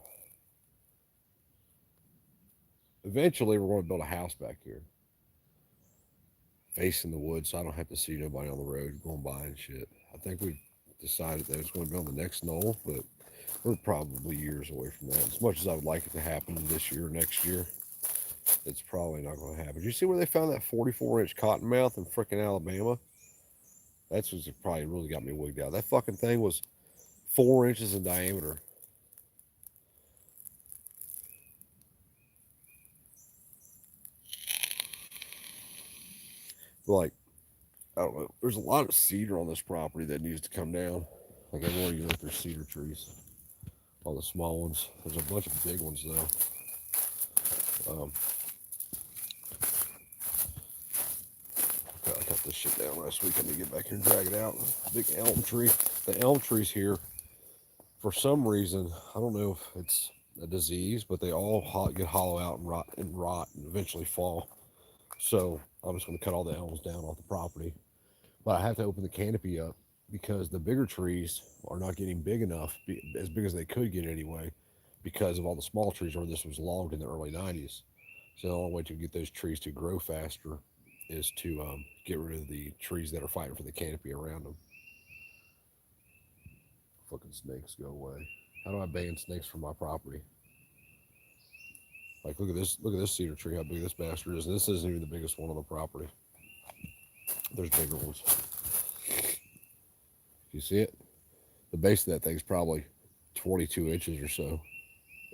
eventually we're going to build a house back here, facing the woods, so I don't have to see nobody on the road going by and shit. I think we decided that it's going to be on the next knoll, but we're probably years away from that. As much as I would like it to happen this year or next year, it's probably not going to happen. Did you see where they found that 44-inch cottonmouth in frickin' Alabama? That's what probably really got me wigged out. That fucking thing was 4 inches in diameter. Like, I don't know. There's a lot of cedar on this property that needs to come down. Like everywhere you look, there's cedar trees. All the small ones. There's a bunch of big ones though. I cut this shit down last week. I need to get back here and drag it out. Big elm tree. The elm trees here, for some reason, I don't know if it's a disease, but they all get hollow out and rot and eventually fall. So I'm just going to cut all the elms down off the property. But I have to open the canopy up because the bigger trees are not getting big enough, as big as they could get anyway, because of all the small trees where this was logged in the early 90s. So the only way to get those trees to grow faster is to get rid of the trees that are fighting for the canopy around them. Fucking snakes, go away. How do I ban snakes from my property? Like, look at this cedar tree, how big this bastard is. And this isn't even the biggest one on the property. There's bigger ones. You see it? The base of that thing's probably 22 inches or so.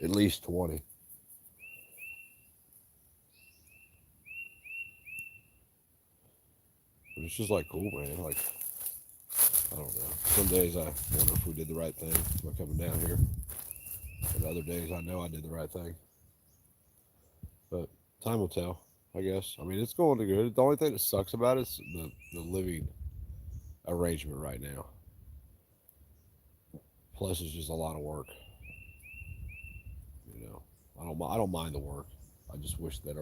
At least 20. But it's just like cool, man. Like, I don't know. Some days I wonder if we did the right thing by coming down here. And other days I know I did the right thing. But time will tell, I guess. I mean, it's going to good. The only thing that sucks about it is the living arrangement right now. Plus, it's just a lot of work. You know, I don't mind the work. I just wish that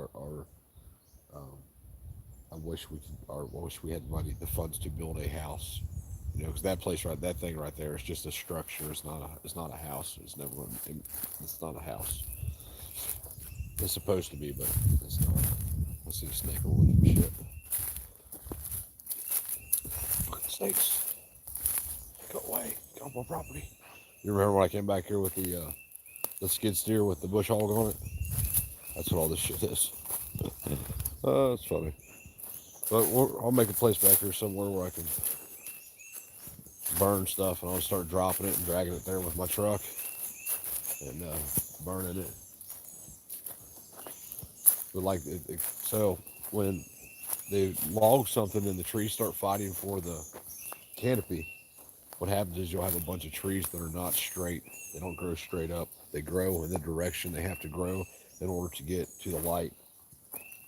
I wish we had the funds to build a house. You know, because that thing right there is just a structure. It's not a house. It's not a house. It's supposed to be, but it's not. I see a snake over some shit. Fucking snakes. Go away. Get off my property. You remember when I came back here with the skid steer with the bush hog on it? That's what all this shit is. That's funny. But I'll make a place back here somewhere where I can burn stuff, and I'll start dropping it and dragging it there with my truck and burning it. But like, so when they log something and the trees start fighting for the canopy, what happens is you'll have a bunch of trees that are not straight. They don't grow straight up. They grow in the direction they have to grow in order to get to the light.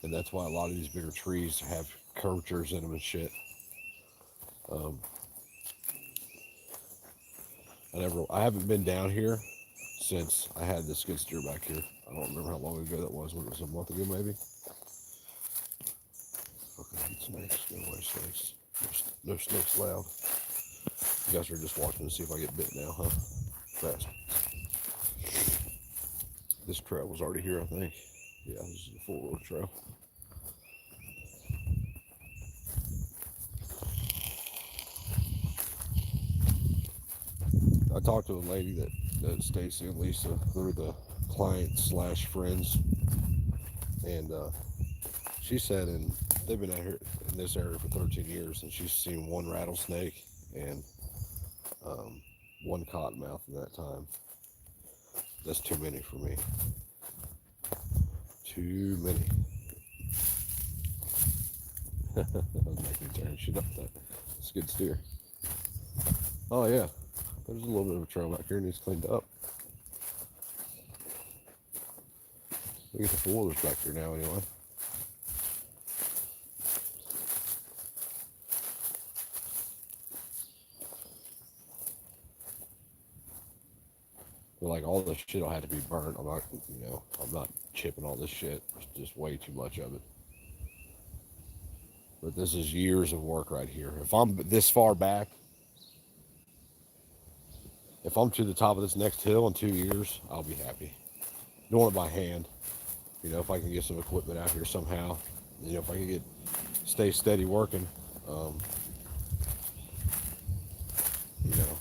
And that's why a lot of these bigger trees have curvatures in them and shit. I haven't been down here since I had the skid steer back here. I don't remember how long ago that was. When it was a month ago, maybe. Fucking hate snakes. Go away, snakes. No snakes allowed. You guys are just watching to see if I get bit now, huh? Fast. This trail was already here, I think. Yeah, this is a 4-road trail. I talked to a lady that Stacy and Lisa, they're the clients / friends, and she said they've been out here in this area for 13 years, and she's seen one rattlesnake and one cottonmouth in that time. That's too many for me. Too many. I was making turn shit up that skid steer. Oh yeah, there's a little bit of a trail back here, needs cleaned up. Look at the 4-wheelers back here now, anyway. But like all this shit will have to be burnt. I'm not chipping all this shit. It's just way too much of it. But this is years of work right here. If I'm this far back, if I'm to the top of this next hill in 2 years, I'll be happy. Doing it by hand. If I can get some equipment out here somehow, if I can stay steady working, um, you know,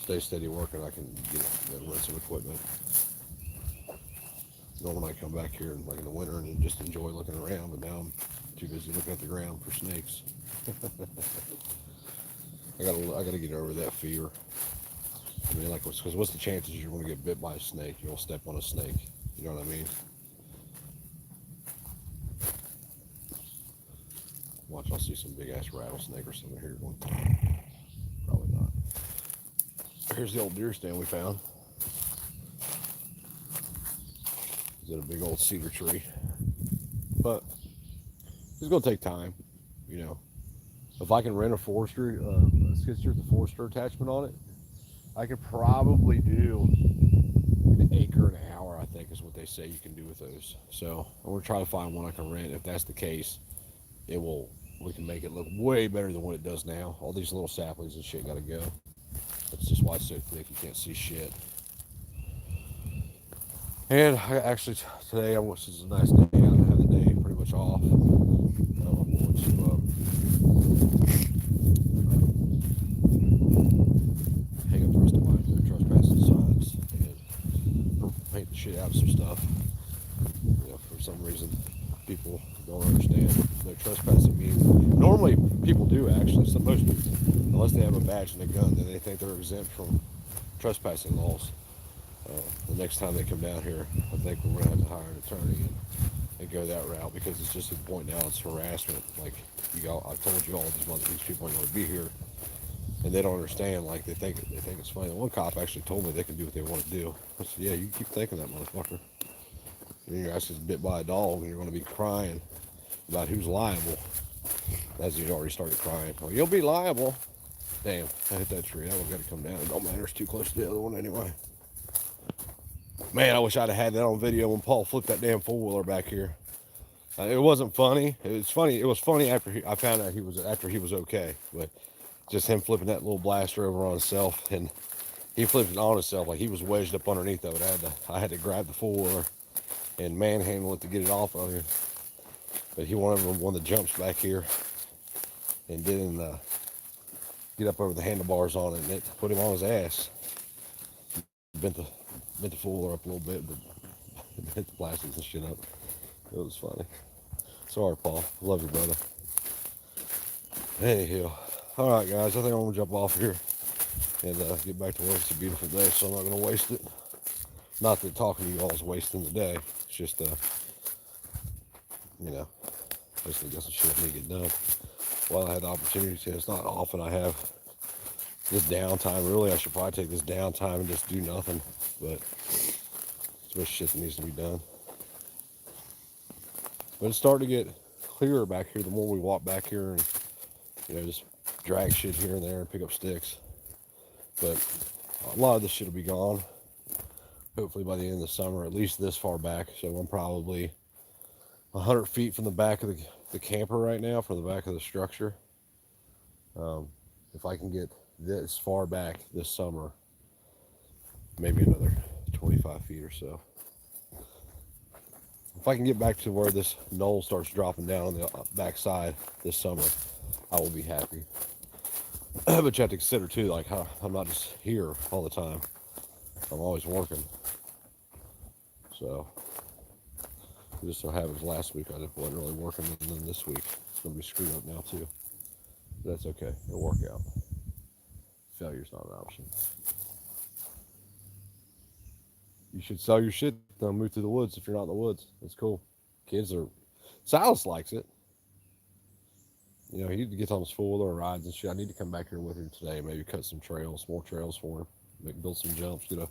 stay steady working, I can rent some equipment. Normally I come back here like in the winter and just enjoy looking around, but now I'm too busy looking at the ground for snakes. I gotta get over that fear. I mean, like, because what's the chances you're going to get bit by a snake? You'll step on a snake. You know what I mean? Watch, I'll see some big ass rattlesnake or something here going. Probably not. Here's the old deer stand we found. It's in a big old cedar tree. But it's going to take time, If I can rent a forestry, a skid steer with a forester attachment on it, I could probably do an acre and an hour, I think is what they say you can do with those. So I'm gonna try to find one I can rent. If that's the case, we can make it look way better than what it does now. All these little saplings and shit gotta go. That's just why it's so thick you can't see shit. And I actually today, this is a nice day. I have the day pretty much off. I'm going to hang up the rest of my trespassing signs and paint the shit out of some stuff. For some reason, people don't understand what trespassing means. Normally, people do actually. Most people, unless they have a badge and a gun, then they think they're exempt from trespassing laws. The next time they come down here, I think we're gonna have to hire an attorney and go that route, because it's just a point now. It's harassment. Like I've told you all these people are going to be here, and they don't understand. Like they think it's funny. One cop actually told me they can do what they want to do. I said, yeah, you keep thinking that, motherfucker. And your ass is bit by a dog, and you're going to be crying about who's liable. As you already started crying. Well, you'll be liable. Damn, I hit that tree. That one's got to come down. It don't matter. It's too close to the other one anyway. Man, I wish I'd have had that on video when Paul flipped that damn four-wheeler back here. It wasn't funny. It was funny. It was funny after I found out he was okay. But just him flipping that little blaster over on himself, and he flipped it on himself like he was wedged up underneath of it. I had to grab the four-wheeler and manhandle it to get it off of him. But he wanted one of the jumps back here and didn't get up over the handlebars on it, and it put him on his ass. Bent the four-wheeler up a little bit, but hit the plastics and shit up. It was funny. Sorry, Paul. Love you, brother. Anyhow. All right, guys. I think I'm going to jump off here and get back to work. It's a beautiful day, so I'm not going to waste it. Not that talking to you all is wasting the day. It's just, basically got some shit I need to get done. Well, I had the opportunity to. It's not often I have this downtime. Really, I should probably take this downtime and just do nothing. But it's much shit that needs to be done. But it's starting to get clearer back here the more we walk back here and, just drag shit here and there and pick up sticks. But a lot of this shit will be gone. Hopefully by the end of the summer, at least this far back. So I'm probably 100 feet from the back of the camper right now, from the back of the structure. If I can get this far back this summer, maybe another 25 feet or so. If I can get back to where this knoll starts dropping down on the backside this summer, I will be happy. But you have to consider too, like how I'm not just here all the time. I'm always working. So it just so happens last week I wasn't really working, and then this week it's gonna be screwed up now too. But that's okay. It'll work out. Failure's not an option. You should sell your shit, then move to the woods if you're not in the woods. It's cool. Silas likes it. He gets on his four-wheeler rides and shit. I need to come back here with him today, maybe cut some more trails for him, build some jumps, get a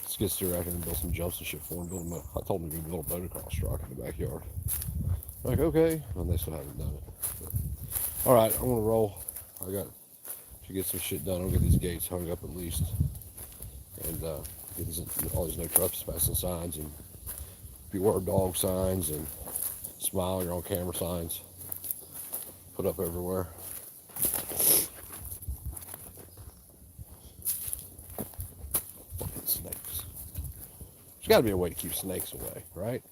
skid steer out here and build some jumps and shit for him. I told him to build a motocross track in the backyard. I'm like, okay, and they still haven't done it. But, all right, I'm gonna roll. I got to get some shit done. I'll get these gates hung up at least. and all these no trespassing signs and beware dog signs and smile you're on camera signs put up everywhere. Fucking snakes. There's got to be a way to keep snakes away, right?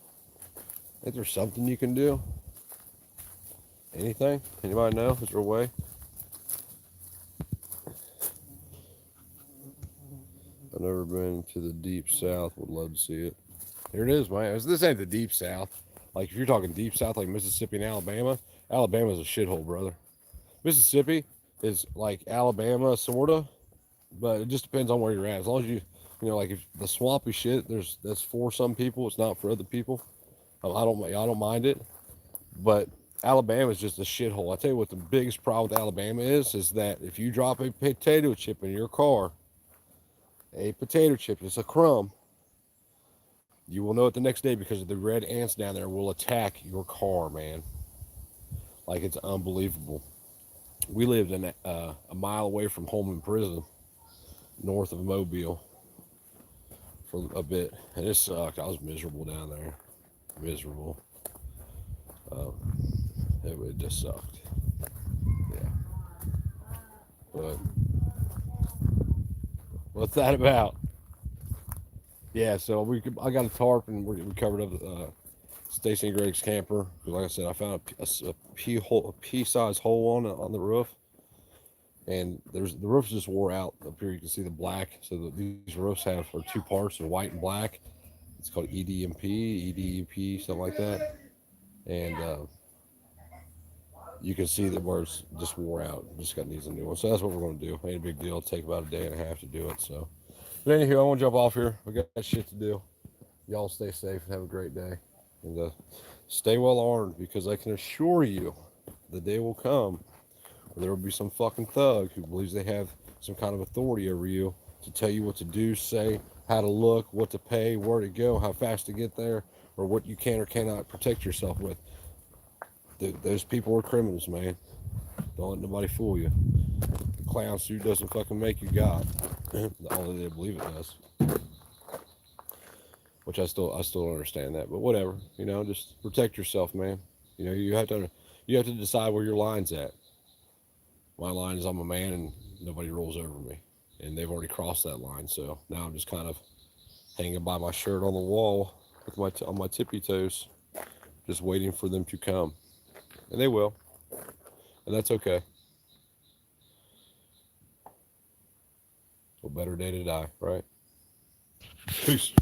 Is there something you can do? Anything? Anybody know? Is there a way? I've never been to the deep south. Would love to see it. Here it is, man. This ain't the deep south. Like if you're talking deep south, like Mississippi and Alabama, Alabama's a shithole, brother. Mississippi is like Alabama, sorta, but it just depends on where you're at. As long as you know, like if the swampy shit, that's for some people. It's not for other people. I don't mind it, but Alabama is just a shithole. I tell you what, the biggest problem with Alabama is that if you drop a potato chip in your car, a potato chip, it's a crumb, you will know it the next day because the red ants down there will attack your car, man. Like it's unbelievable. We lived in a mile away from Holman Prison, north of Mobile, for a bit, and it sucked. I was miserable down there, miserable. It just sucked. Yeah, but what's that about? Yeah, so I got a tarp and we covered up Stacy and Greg's camper because, like I said, I found a pea-sized hole on the roof, and the roof just wore out. Up here you can see the black. So these roofs are two parts, they're white and black. It's called EDMP, something like that, and you can see that where it's just wore out. Just needs a new one. So that's what we're going to do. Ain't a big deal. It'll take about a day and a half to do it. So, but anywho, I want to jump off here. We got shit to do. Y'all stay safe and have a great day. And stay well armed because I can assure you the day will come where there will be some fucking thug who believes they have some kind of authority over you to tell you what to do, say, how to look, what to pay, where to go, how fast to get there, or what you can or cannot protect yourself with. Those people are criminals, man. Don't let nobody fool you. The clown suit doesn't fucking make you God. Although they believe it does. Which I still don't understand that, but whatever. You know, just protect yourself, man. You know, you have to decide where your line's at. My line is I'm a man and nobody rolls over me, and they've already crossed that line. So now I'm just kind of hanging by my shirt on the wall with on my tippy toes, just waiting for them to come, and they will, and that's okay. A better day to die, right? Peace.